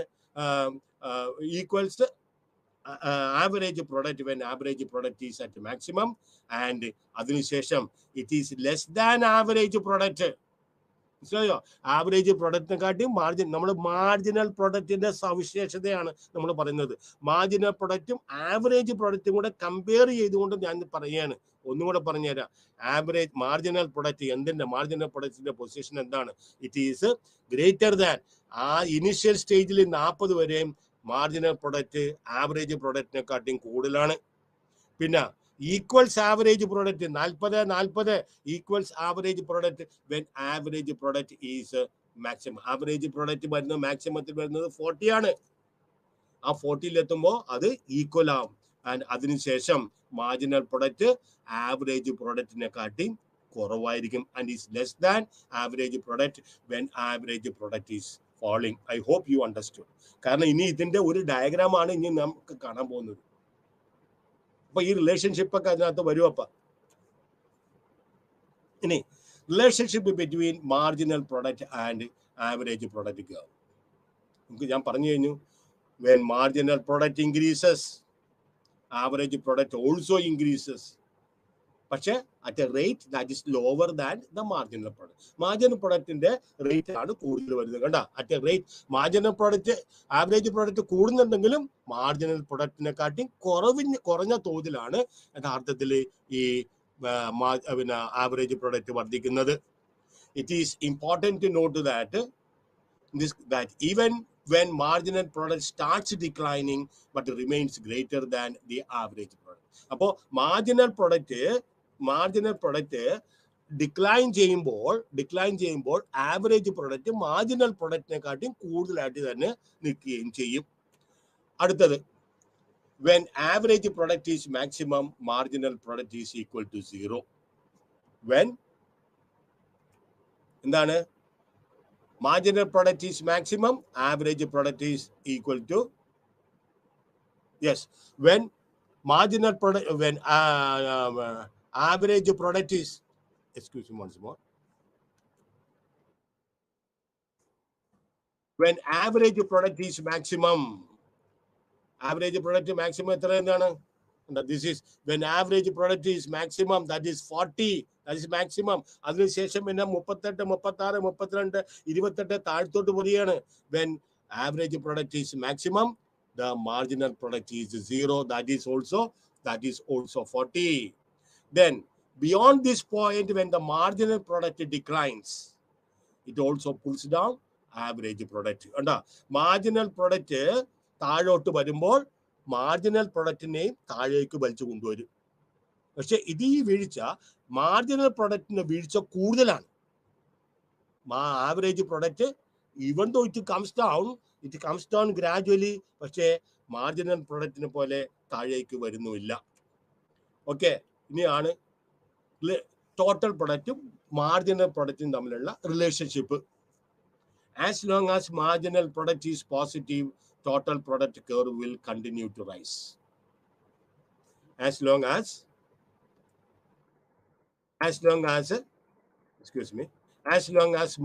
equals average product when average product is at maximum, and അതിനുശേഷം it is less than average product. മനസ്സിലായോ? ആവറേജ് പ്രൊഡക്റ്റിനെക്കാട്ടിയും നമ്മൾ മാർജിനൽ പ്രൊഡക്റ്റിന്റെ സവിശേഷതയാണ് നമ്മൾ പറയുന്നത്. മാർജിനൽ പ്രൊഡക്റ്റും ആവറേജ് പ്രൊഡക്റ്റും കൂടെ കമ്പയർ ചെയ്തുകൊണ്ട് ഞാൻ പറയുകയാണ്. ഒന്നുകൂടെ പറഞ്ഞുതരാം. ആവറേജ് മാർജിനൽ പ്രൊഡക്റ്റ് എന്തിന്റെ? മാർജിനൽ പ്രൊഡക്റ്റിന്റെ പൊസിഷൻ എന്താണ്? It is greater than. ആ ഇനിഷ്യൽ സ്റ്റേജിൽ 40 വരെയും മാർജിനൽ പ്രൊഡക്റ്റ് ആവറേജ് പ്രൊഡക്റ്റിനെക്കാട്ടിയും കൂടുതലാണ്. പിന്നെ equals average product 40 equals average product when average product is maximum. Average product വരുന്നത് മാക്സിമത്തിൽ വരുന്നത് 40 ആണ്. ആ 40ൽ എത്തുമ്പോൾ അത് ഈക്വൽ ആവും. ആൻഡ് അതിനുശേഷം മാർജിനൽ പ്രൊഡക്റ്റ് ആവറേജ് പ്രൊഡക്റ്റിനെക്കാട്ടിയും കുറവായിരിക്കും. And is less than average product when average product is falling. I hope you understood. കാരണം ഇനി ഇതിന്റെ ഒരു ഡയഗ്രാമാണ് ഇനി നമുക്ക് കാണാൻ പോകുന്നത്. അപ്പൊ ഈ റിലേഷൻഷിപ്പ് ഒക്കെ അതിനകത്ത് വരുമപ്പ. ഇനി relationship between marginal product and average product. നമുക്ക് ഞാൻ പറഞ്ഞു കഴിഞ്ഞു, when marginal product increases, average product also increases. പക്ഷെ at a rate that is lower than the marginal product. Marginal പ്രൊഡക്റ്റിന്റെ റേറ്റ് ആണ് കൂടുതൽ വരുന്നത്. കണ്ട, at a rate marginal product average product കൂടുന്നുണ്ടെങ്കിലും മാർജിനൽ പ്രൊഡക്റ്റിനെക്കാട്ടി കുറഞ്ഞ തോതിലാണ് യഥാർത്ഥത്തിൽ ഈ പിന്നെ ആവറേജ് പ്രൊഡക്റ്റ് വർദ്ധിക്കുന്നത്. It is important to note that even when marginal product starts declining but remains greater than the average product. അപ്പോൾ മാർജിനൽ പ്രൊഡക്റ്റ് ഡിക്ലൈൻ ചെയ്യുമ്പോൾ ആവറേജ് പ്രൊഡക്റ്റ് മാർജിനൽ പ്രൊഡക്റ്റിനെക്കാട്ടിയും കൂടുതലായിട്ട് തന്നെ നിൽക്കുകയും ചെയ്യും. അടുത്തത്, when average product is maximum, marginal product is equal to 0. when എന്താണ്? Marginal product is maximum, average product is equal to, yes, when marginal product, when average product is, excuse me once more, when average product is maximum, average product maximum എത്ര എന്താണ്? This is when average product is maximum, that is 40. That is maximum. അതിനുശേഷം പിന്നെ 38, 36, 32, 28 താഴത്തോട്ട് പോവുകയാണ്. When average product is maximum, the marginal product is 0. That is also 40. Then beyond this point, when the marginal product declines, it also pulls down average product. Marginal product താഴോട്ട് വരുമ്പോൾ marginal പ്രൊഡക്റ്റിനെയും താഴേക്ക് വലിച്ചു കൊണ്ടുവരും. പക്ഷെ ഇത് ഈ വീഴ്ച മാർജിനൽ പ്രൊഡക്റ്റിന്റെ വീഴ്ച കൂടുതലാണ്. Average product even though it comes down gradually, പക്ഷേ മാർജിനൽ പ്രൊഡക്റ്റിനെ പോലെ താഴേക്ക് വരുന്നുമില്ല. ഓക്കെ, ഇനിയാണ് ടോട്ടൽ പ്രൊഡക്റ്റും മാർജിനൽ പ്രൊഡക്റ്റും തമ്മിലുള്ള relationship. As long as marginal product is positive, total product curve will continue to rise. As long as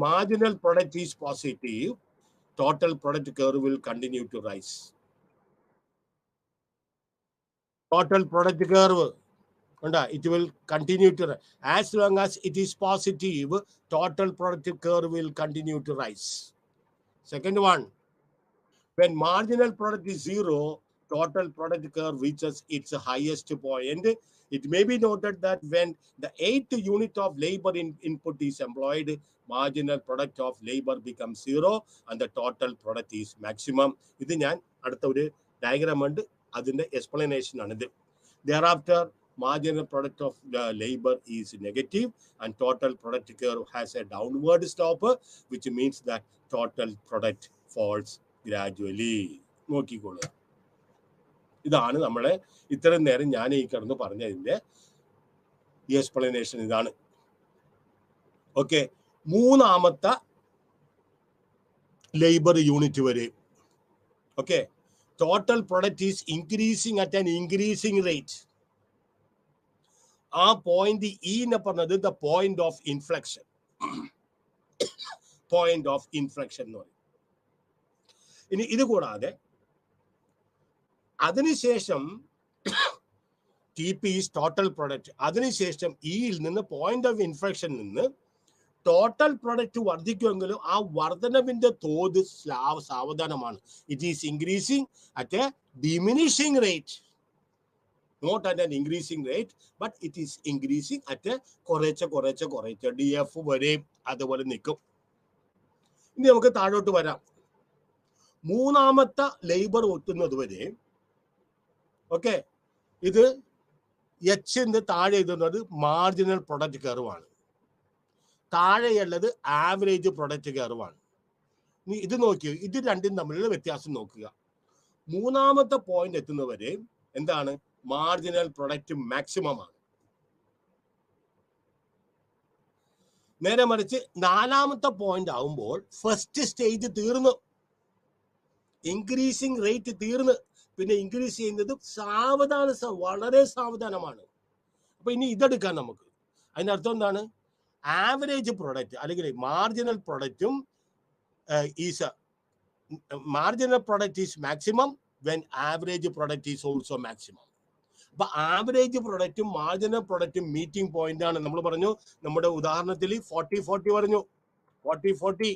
marginal product is positive, total product curve will continue to rise. Total product curve, it will continue to rise. As long as it is positive, total product curve will continue to rise. Second one, when marginal product is 0, total product curve reaches its highest point. It may be noted that when the 8th unit of labor input is employed, marginal product of labor becomes 0 and the total product is maximum. ഇത് ഞാൻ അടുത്ത ഒരു diagram ഉണ്ട്, അതിന്റെ explanation ആണിത്. Thereafter, marginal product of the labor is negative and total product curve has a downward slope, which means that total product falls gradually. നോക്കിക്കോളുക. ഇതാണ് നമ്മളെ ഇത്രയും നേരം ഞാൻ ഈ കിടന്ന് പറഞ്ഞതിന്റെ എക്സ്പ്ലനേഷൻ ഇതാണ്. ഓക്കെ, മൂന്നാമത്തെ ലേബർ യൂണിറ്റ് വരെ. Okay, total product is increasing at an increasing rate. ആ പോയിന്റ് ഇ എന്ന് പറഞ്ഞത് the point of inflection. Point of inflection എന്ന് പറയും. ഇനി ഇത് കൂടാതെ അതിനുശേഷം T P is total product. അതിനുശേഷം ഇയിൽ നിന്ന് പോയിന്റ് ഓഫ് ഇൻഫ്ലക്ഷനിൽ നിന്ന് ടോട്ടൽ പ്രൊഡക്റ്റ് വർദ്ധിക്കുമെങ്കിലും ആ വർധനവിന്റെ തോത് സാവധാനമാണ്. It is increasing at a diminishing rate, not at an increasing rate, but it is increasing at a കുറേശ്ശെ DF വരെ അതുപോലെ നിൽക്കും. ഇനി നമുക്ക് താഴോട്ട് വരാം. മൂന്നാമത്തെ ലേബർ ഒത്തുന്നത് വരെ, ഓക്കെ, ഇത് എച്ചിന്റെ താഴെ എഴുതുന്നത് മാർജിനൽ പ്രൊഡക്റ്റ് കർവാണ്, താഴെയുള്ളത് ആവറേജ് പ്രൊഡക്റ്റ് കർവാണ്. ഇനി ഇത് നോക്കിയോ, ഇത് രണ്ടും തമ്മിലുള്ള വ്യത്യാസം നോക്കുക. മൂന്നാമത്തെ പോയിന്റ് എത്തുന്നവരെ എന്താണ്? മാർജിനൽ പ്രൊഡക്റ്റ് മാക്സിമം ആണ്. നേരെ മറിച്ച് നാലാമത്തെ പോയിന്റ് ആവുമ്പോൾ ഫസ്റ്റ് സ്റ്റേജ് തീർന്നു, ഇൻക്രീസിങ് റേറ്റ് തീർന്ന്, പിന്നെ ഇൻക്രീസ് ചെയ്യുന്നത് വളരെ സാവധാനമാണ്. അപ്പൊ ഇനി ഇതെടുക്കാം നമുക്ക്. അതിന്റെ അർത്ഥം എന്താണ്? ആവറേജ് പ്രൊഡക്റ്റ് അല്ലെങ്കിൽ marginal പ്രൊഡക്റ്റും marginal product is maximum when average product is also maximum. അപ്പൊ ആവറേജ് പ്രൊഡക്റ്റും മാർജിനൽ പ്രൊഡക്റ്റും മീറ്റിംഗ് പോയിന്റ് ആണ്. നമ്മൾ പറഞ്ഞു നമ്മുടെ ഉദാഹരണത്തിൽ 40-40 പറഞ്ഞു, 40-40.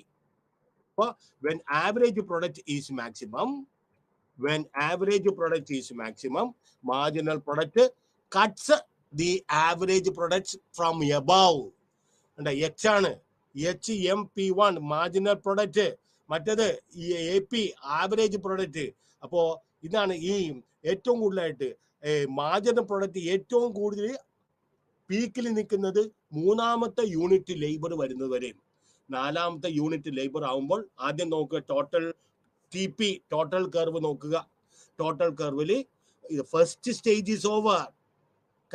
അപ്പൊ when average product is maximum, marginal product cuts the average products from above. H ആണ്, HMP1 മാർജിനൽ പ്രൊഡക്റ്റ്, മറ്റേത് AP ആവറേജ് പ്രൊഡക്റ്റ്. അപ്പോ ഇതാണ് ഈ ഏറ്റവും കൂടുതലായിട്ട് മാർജിനൽ പ്രൊഡക്റ്റ് ഏറ്റവും കൂടുതൽ പീക്കിൽ നിൽക്കുന്നത് മൂന്നാമത്തെ യൂണിറ്റ് ലേബർ വരുന്നത് വരെ. നാലാമത്തെ യൂണിറ്റ് ലേബർ ആവുമ്പോൾ ആദ്യം നോക്കുക ടോട്ടൽ TP, ടോട്ടൽ കർവ് നോക്കുക. ടോട്ടൽ കർവിൽ ഫസ്റ്റ് സ്റ്റേജ് ഈസ് ഓവർ.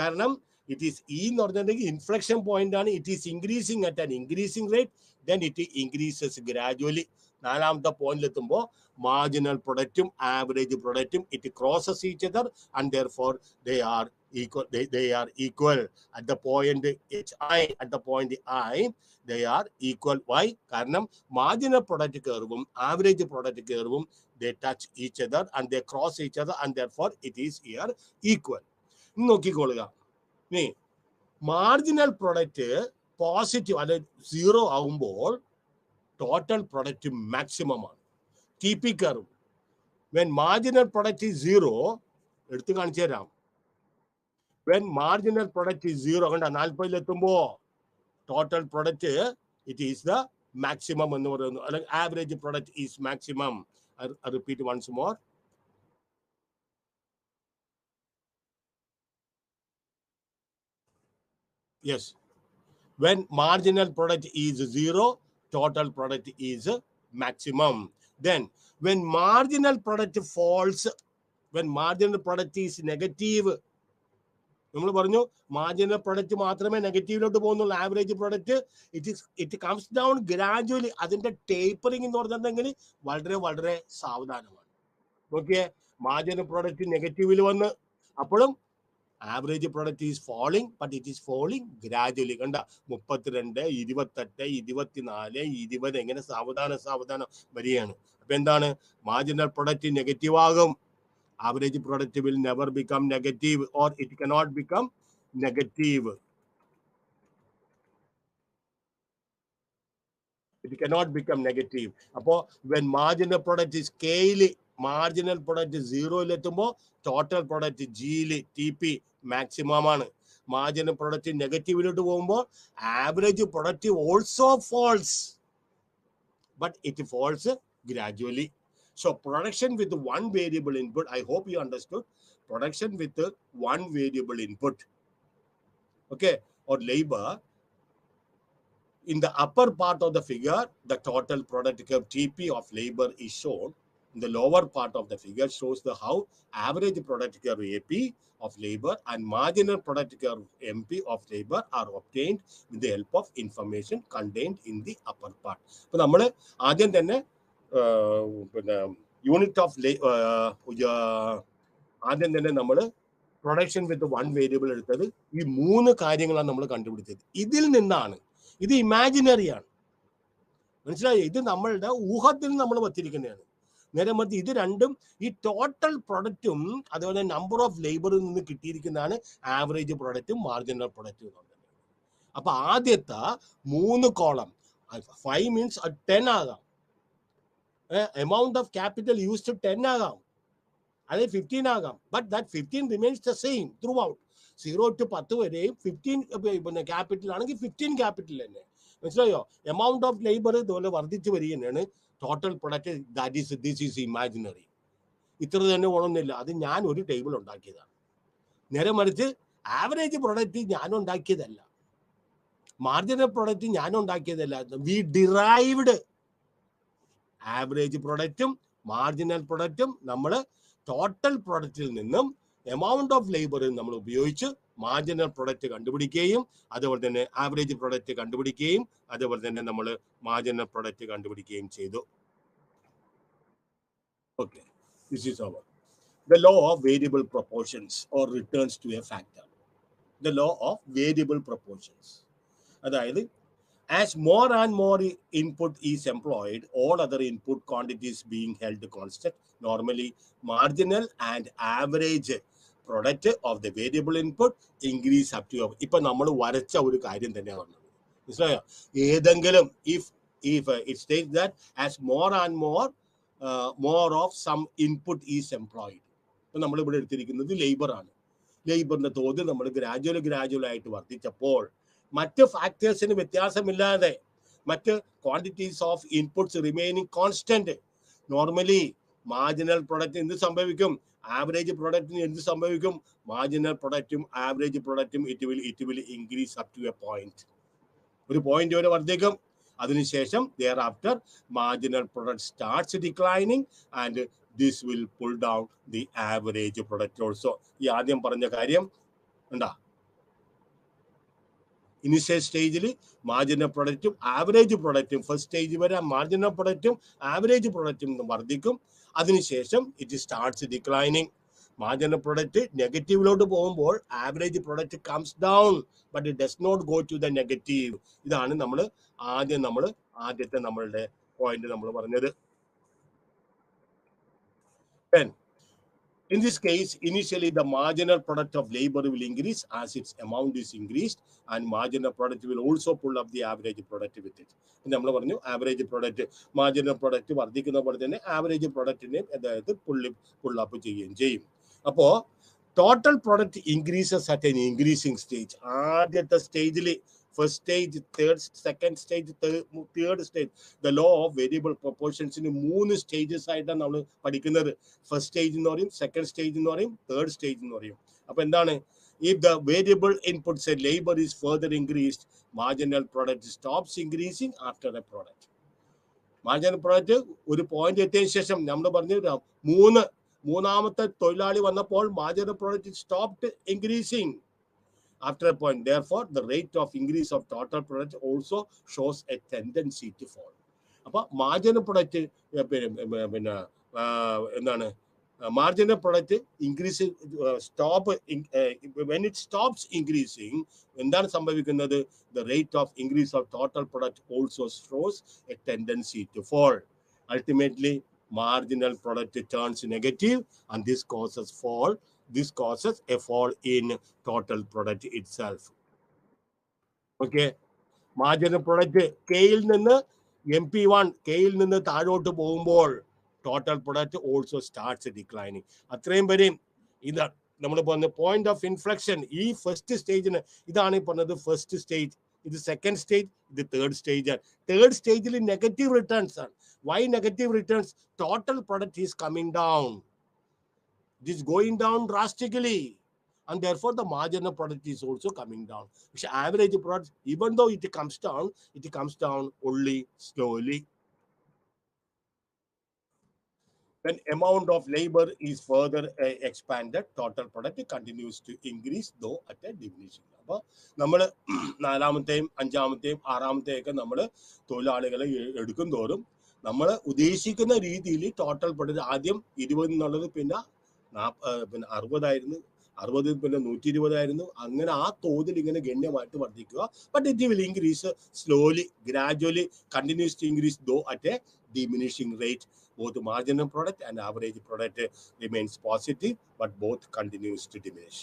കാരണം ഇറ്റ് ഈസ് എന്ന് പറഞ്ഞിട്ടുണ്ടെങ്കിൽ ഇൻഫ്ലക്ഷൻ പോയിന്റ് ആണ്. It is increasing at an increasing rate, then it increases gradually. നാലാമത്തെ പോയിന്റിൽ എത്തുമ്പോൾ മാർജിനൽ പ്രൊഡക്റ്റും ആവറേജ് പ്രൊഡക്റ്റും it crosses each other and therefore they are equal at the point HI. At the point I they are equal. Why? കാരണം marginal product കർവും average product കർവും they touch each other and they cross each other and therefore it is here equal. നോക്കിക്കൊള്ളുക. ഇനി marginal product positive അല്ലെ 0 ആകുമ്പോൾ total product maximum ആണ്. T P curve when marginal product is 0 എടുത്ത് കാണിച്ചു തരാം. When marginal product is 0 കണ്ട 40 എത്തുമ്പോ total product it is the maximum എന്ന് പറയുന്നു, അല്ലെങ്കിൽ average product is maximum. Repeat once more. Yes, when marginal product is 0, total product is maximum. Then when marginal product falls, when marginal product is negative, നമ്മൾ പറഞ്ഞു marginal product മാത്രമേ നെഗറ്റീവിലോട്ട് പോകുന്നുള്ളൂ. Average product it comes down gradually. അതിന്റെ tapering എന്ന് പറഞ്ഞിട്ടുണ്ടെങ്കിൽ വളരെ വളരെ സാവധാനമാണ്. നോക്കിയേ, മാർജിനൽ പ്രൊഡക്റ്റ് നെഗറ്റീവിൽ വന്ന് അപ്പോഴും average product is falling, but it is falling gradually. കണ്ട 32, 28, 24, 20 എങ്ങനെ സാവധാനം വരികയാണ്. അപ്പൊ എന്താണ്, മാർജിനൽ പ്രൊഡക്റ്റ് നെഗറ്റീവ് ആകും. Average product will never become negative, or it cannot become negative. It cannot become negative. Appo when marginal product is scale, marginal product is 0 എത്തുമ്പോൾ total product G TP maximum ആണ്. Marginal product നെഗറ്റീവിലോട്ട് പോകുമ്പോൾ average product also falls, but it falls gradually. So production with one variable input, I hope you understood. Production with one variable input, okay, or labor. In the upper part of the figure, the total product curve TP of labor is shown. In the lower part of the figure shows the how average product curve AP of labor and marginal product curve MP of labor are obtained with the help of information contained in the upper part. So നമ്മൾ ആദ്യം തന്നെ പിന്നെ unit of ആദ്യം തന്നെ നമ്മൾ production with one variable എടുത്തത് ഈ 3 കാര്യങ്ങളാണ് നമ്മൾ കണ്ടുപിടിച്ചത്. ഇതിൽ നിന്നാണ്, ഇത് ഇമാജിനറി ആണ്, മനസ്സിലായോ? ഇത് നമ്മളുടെ ഊഹത്തിൽ നമ്മൾ വച്ചിരിക്കുന്നതാണ്. നേരെ മറിച്ച് ഇത് രണ്ടും ഈ ടോട്ടൽ പ്രൊഡക്റ്റും അതുപോലെ നമ്പർ ഓഫ് ലേബറിൽ നിന്ന് കിട്ടിയിരിക്കുന്നതാണ് ആവറേജ് പ്രൊഡക്റ്റും മാർജിനൽ പ്രൊഡക്റ്റും എന്നുള്ളത്. അപ്പൊ ആദ്യത്തെ 3 കോളം 5 മീൻസ് 10 ആകാം, amount of capital used to 10 ആകാം, അല്ലെ 15 ആകാം, but that 15 remains the same throughout. 0 to 10 വരെയും 15 ക്യാപിറ്റൽ ആണെങ്കിൽ 15 ക്യാപിറ്റൽ തന്നെ, മനസ്സിലായോ? എമൗണ്ട് ഓഫ് ലേബർ ഇതുപോലെ വർദ്ധിച്ചു വരികയാണ്. Total product this is imaginary. ഇത്ര തന്നെ ഓണമെന്നില്ല, അത് ഞാൻ ഒരു ടേബിൾ ഉണ്ടാക്കിയതാണ്. നേരെ മറിച്ച് ആവറേജ് പ്രൊഡക്റ്റ് ഞാൻ ഉണ്ടാക്കിയതല്ല, മാർജിനൽ പ്രൊഡക്റ്റ് ഞാൻ ഉണ്ടാക്കിയതല്ല. വി ഡിറൈവ്ഡ് ആവറേജ് പ്രൊഡക്റ്റും മാർജിനൽ പ്രൊഡക്റ്റും നമ്മൾ ടോട്ടൽ പ്രൊഡക്റ്റിൽ നിന്നും എമൗണ്ട് ഓഫ് ലേബറിൽ നമ്മൾ ഉപയോഗിച്ച് മാർജിനൽ പ്രൊഡക്റ്റ് കണ്ടുപിടിക്കുകയും അതുപോലെ തന്നെ ആവറേജ് പ്രൊഡക്റ്റ് കണ്ടുപിടിക്കുകയും അതുപോലെ തന്നെ നമ്മൾ മാർജിനൽ പ്രൊഡക്റ്റ് കണ്ടുപിടിക്കുകയും ചെയ്തു. Okay, this is our the law of variable proportions or returns to a factor. The law of variable proportions, അതായത് as more and more input is employed, all other input quantities being held constant, normally marginal and average product of the variable input increase up to. ഇപ്പൊ നമ്മൾ വരച്ച ഒരു കാര്യം തന്നെയാണ് പറഞ്ഞത്, മനസ്സിലായോ? ഏതെങ്കിലും if it states that as more and more of some input is employed, ഇപ്പൊ നമ്മൾ ഇവിടെ എടുത്തിരിക്കുന്നത് ലേബർ ആണ്. ലേബറിന്റെ തോത് നമ്മൾ ഗ്രാജുവൽ ആയിട്ട് വർദ്ധിച്ചപ്പോൾ മറ്റ് ഫാക്ടേഴ്സിന് വ്യത്യാസമില്ലാതെ മറ്റ് quantities of inputs remaining constant, normally marginal product എന്ത് സംഭവിക്കും? ആവറേജ് പ്രൊഡക്റ്റിന് എന്ത് സംഭവിക്കും? മാർജിനൽ പ്രൊഡക്റ്റും ആവറേജ് പ്രൊഡക്റ്റും it will increase up to a point. ഒരു പോയിന്റ് വരെ വർദ്ധിക്കും. അതിനുശേഷം thereafter marginal product starts declining and this will pull down the average product also. ഈ ആദ്യം പറഞ്ഞ കാര്യം എന്താ? ഇനിഷ്യൽ സ്റ്റേജിൽ മാർജിനൽ പ്രൊഡക്റ്റും ആവറേജ് പ്രൊഡക്റ്റും, ഫസ്റ്റ് സ്റ്റേജ് വരെ മാർജിനൽ പ്രൊഡക്റ്റും ആവറേജ് പ്രൊഡക്റ്റും വർദ്ധിക്കും. അതിനുശേഷം it starts declining. Marginal product നെഗറ്റീവിലോട്ട് പോകുമ്പോൾ average product comes down, but it does not go to the negative. ഇതാണ് ആദ്യത്തെ നമ്മളുടെ പോയിന്റ് നമ്മൾ പറഞ്ഞത്. In this case, initially the marginal product of labor will increase as its amount is increased, and marginal product will also pull up the average product with it. നമ്മൾ പറഞ്ഞു average product, marginal product വർദ്ധിക്കുന്ന പോലെ തന്നെ average productനെ അതായത് pull up ചെയ്യുകയും ചെയ്യും. അപ്പോൾ total product increases at an increasing stage. ആദ്യത്തെ സ്റ്റേജിൽ first stage, second stage, third stage. The law of variable proportions in 3 stages ആയിട്ടാണ് നമ്മൾ പഠിക്കുന്നത്. ഫസ്റ്റ് സ്റ്റേജ് എന്ന് പറയും, സെക്കൻഡ് സ്റ്റേജ് എന്ന് പറയും, തേർഡ് സ്റ്റേജ് എന്ന് പറയും. അപ്പൊ എന്താണ്? If the variable input say labor is further increased, marginal product stops increasing after a product. Marginal product ഒരു പോയിന്റ് എത്തിയതിനു ശേഷം നമ്മൾ പറഞ്ഞു മൂന്നാമത്തെ തൊഴിലാളി വന്നപ്പോൾ marginal product stopped increasing after a point. Therefore, the rate of increase of total product also shows a tendency to fall. അപ്പോൾ marginal product പിന്നെ എന്താണ്? Marginal product increase when it stops increasing, എന്താണ് സംഭവിക്കുന്നത്? The rate of increase of total product also shows a tendency to fall. Ultimately, marginal product turns negative, and this causes a fall in total product itself. Okay, marginal product കെയിൽ നിന്ന് MP1 കെയിൽ നിന്ന് താഴോട്ട് പോകുമ്പോൾ total product also starts declining. അത്രയും വരെയും ഇതാണ് നമ്മൾ പറഞ്ഞ പോയിന്റ് ഓഫ് ഇൻഫ്ലക്ഷൻ. ഈ ഫസ്റ്റ് സ്റ്റേജിന് ഇതാണ് ഈ പറഞ്ഞത് ഫസ്റ്റ് സ്റ്റേജ്. ഇത് സെക്കൻഡ് സ്റ്റേജ്, ഇത് തേർഡ് സ്റ്റേജ് ആണ്. തേർഡ് സ്റ്റേജിൽ നെഗറ്റീവ് റിട്ടേൺസ് ആണ്. Why negative returns? Total product is coming down. It is going down drastically, and therefore the marginal product is also coming down. Which average product, even though it comes down only slowly. When amount of labor is further expanded, total product continues to increase, though at a diminishing. അപ്പോൾ നമ്മൾ നാലാമത്തെയും അഞ്ചാമത്തെയും ആറാമത്തെയൊക്കെ നമ്മൾ തൊഴിലാളികളെ എടുക്കും തോറും നമ്മൾ ഉദ്ദേശിക്കുന്ന രീതിയിൽ ടോട്ടൽ പ്രൊഡക്റ്റ് ആദ്യം 20 എന്നുള്ളത് പിന്നെ 60 60 പിന്നെ 120 അങ്ങനെ ആ തോതിൽ ഇങ്ങനെ ഗണ്യമായിട്ട് വർദ്ധിക്കുക. But it will increase slowly, gradually, continues to increase though at a diminishing rate. Both marginal product and average product remains positive, but both continues to diminish.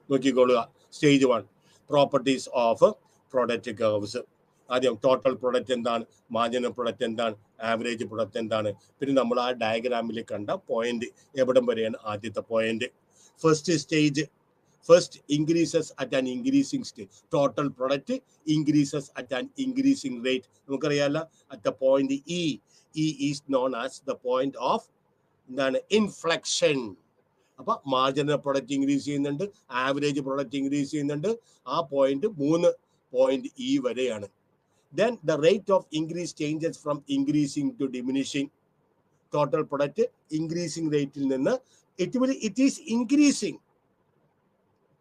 നോക്കിക്കോളുക. Stage 1 properties of product curves. ആദ്യം total product എന്താണ്, marginal product എന്താണ്, average product എന്താണ്, പിന്നെ നമ്മൾ ആ ഡയഗ്രാമിൽ കണ്ട പോയിന്റ് എവിടം വരെയാണ് ആദ്യത്തെ point. First stage, first increases at an increasing stage. Total product increases at an increasing rate. നമുക്കറിയാലോ at the point E is known as the point of എന്താണ് inflection. അപ്പൊ മാർജിനൽ പ്രൊഡക്റ്റ് ഇൻക്രീസ് ചെയ്യുന്നുണ്ട്, average product increase ചെയ്യുന്നുണ്ട്. ആ point 3 point E വരെയാണ്. Then the rate of increase changes from increasing to diminishing. Total product increasing rate നിന്ന് it is increasing.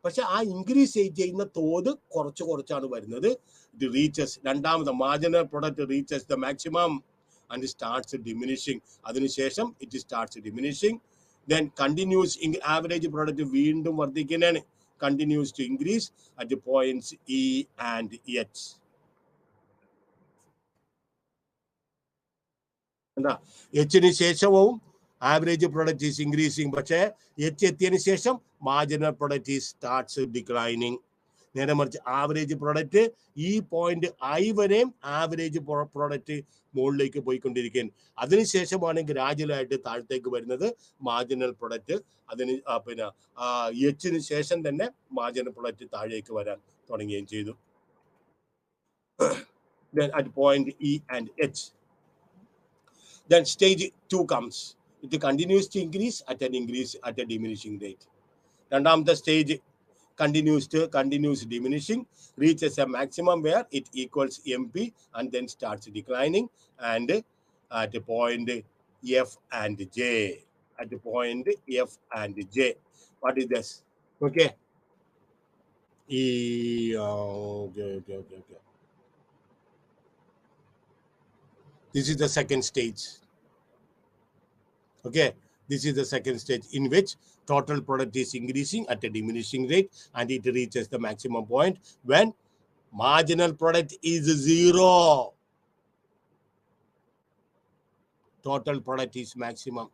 പക്ഷെ ആ increase ചെയ്യുന്ന തോത് കുറച്ചാണ് വരുന്നത്. ഇത് റീച്ചസ്, രണ്ടാമത് marginal product reaches the maximum and starts diminishing. അതിനുശേഷം it starts diminishing. Then continues average product വീണ്ടും വർദ്ധിക്കുന്നതാണ്, continues to increase at points E and H. എന്താ എച്ചിന് ശേഷവും ആവറേജ് പ്രൊഡക്റ്റ് ഈസ് ഇൻക്രീസിങ്, പക്ഷേ എച്ച് എത്തിയതിനു ശേഷം marginal product is starts declining. നേരെ മറിച്ച് ആവറേജ് പ്രൊഡക്റ്റ് ഈ പോയിന്റ് ഐ വരെയും ആവറേജ് പ്രൊഡക്റ്റ് മുകളിലേക്ക് പോയിക്കൊണ്ടിരിക്കുകയാണ്. അതിനുശേഷമാണ് ഗ്രാജുവലായിട്ട് താഴത്തേക്ക് വരുന്നത് മാർജിനൽ പ്രൊഡക്റ്റ്. അതിന് പിന്നെ എച്ചിന് ശേഷം തന്നെ മാർജിനൽ പ്രൊഡക്റ്റ് താഴേക്ക് വരാൻ തുടങ്ങുകയും ചെയ്തു. Then at point E and H, then stage 2 comes. It continues to increase at a diminishing rate. രണ്ടാമത്തെ stage continues diminishing, reaches a maximum where it equals MP and then starts declining, and at a point F and J. At the point F and J. What is this? Okay. Okay. This is the second stage. Okay, this is the second stage in which total product is increasing at a diminishing rate, and it reaches the maximum point when marginal product is 0. Total product is maximum.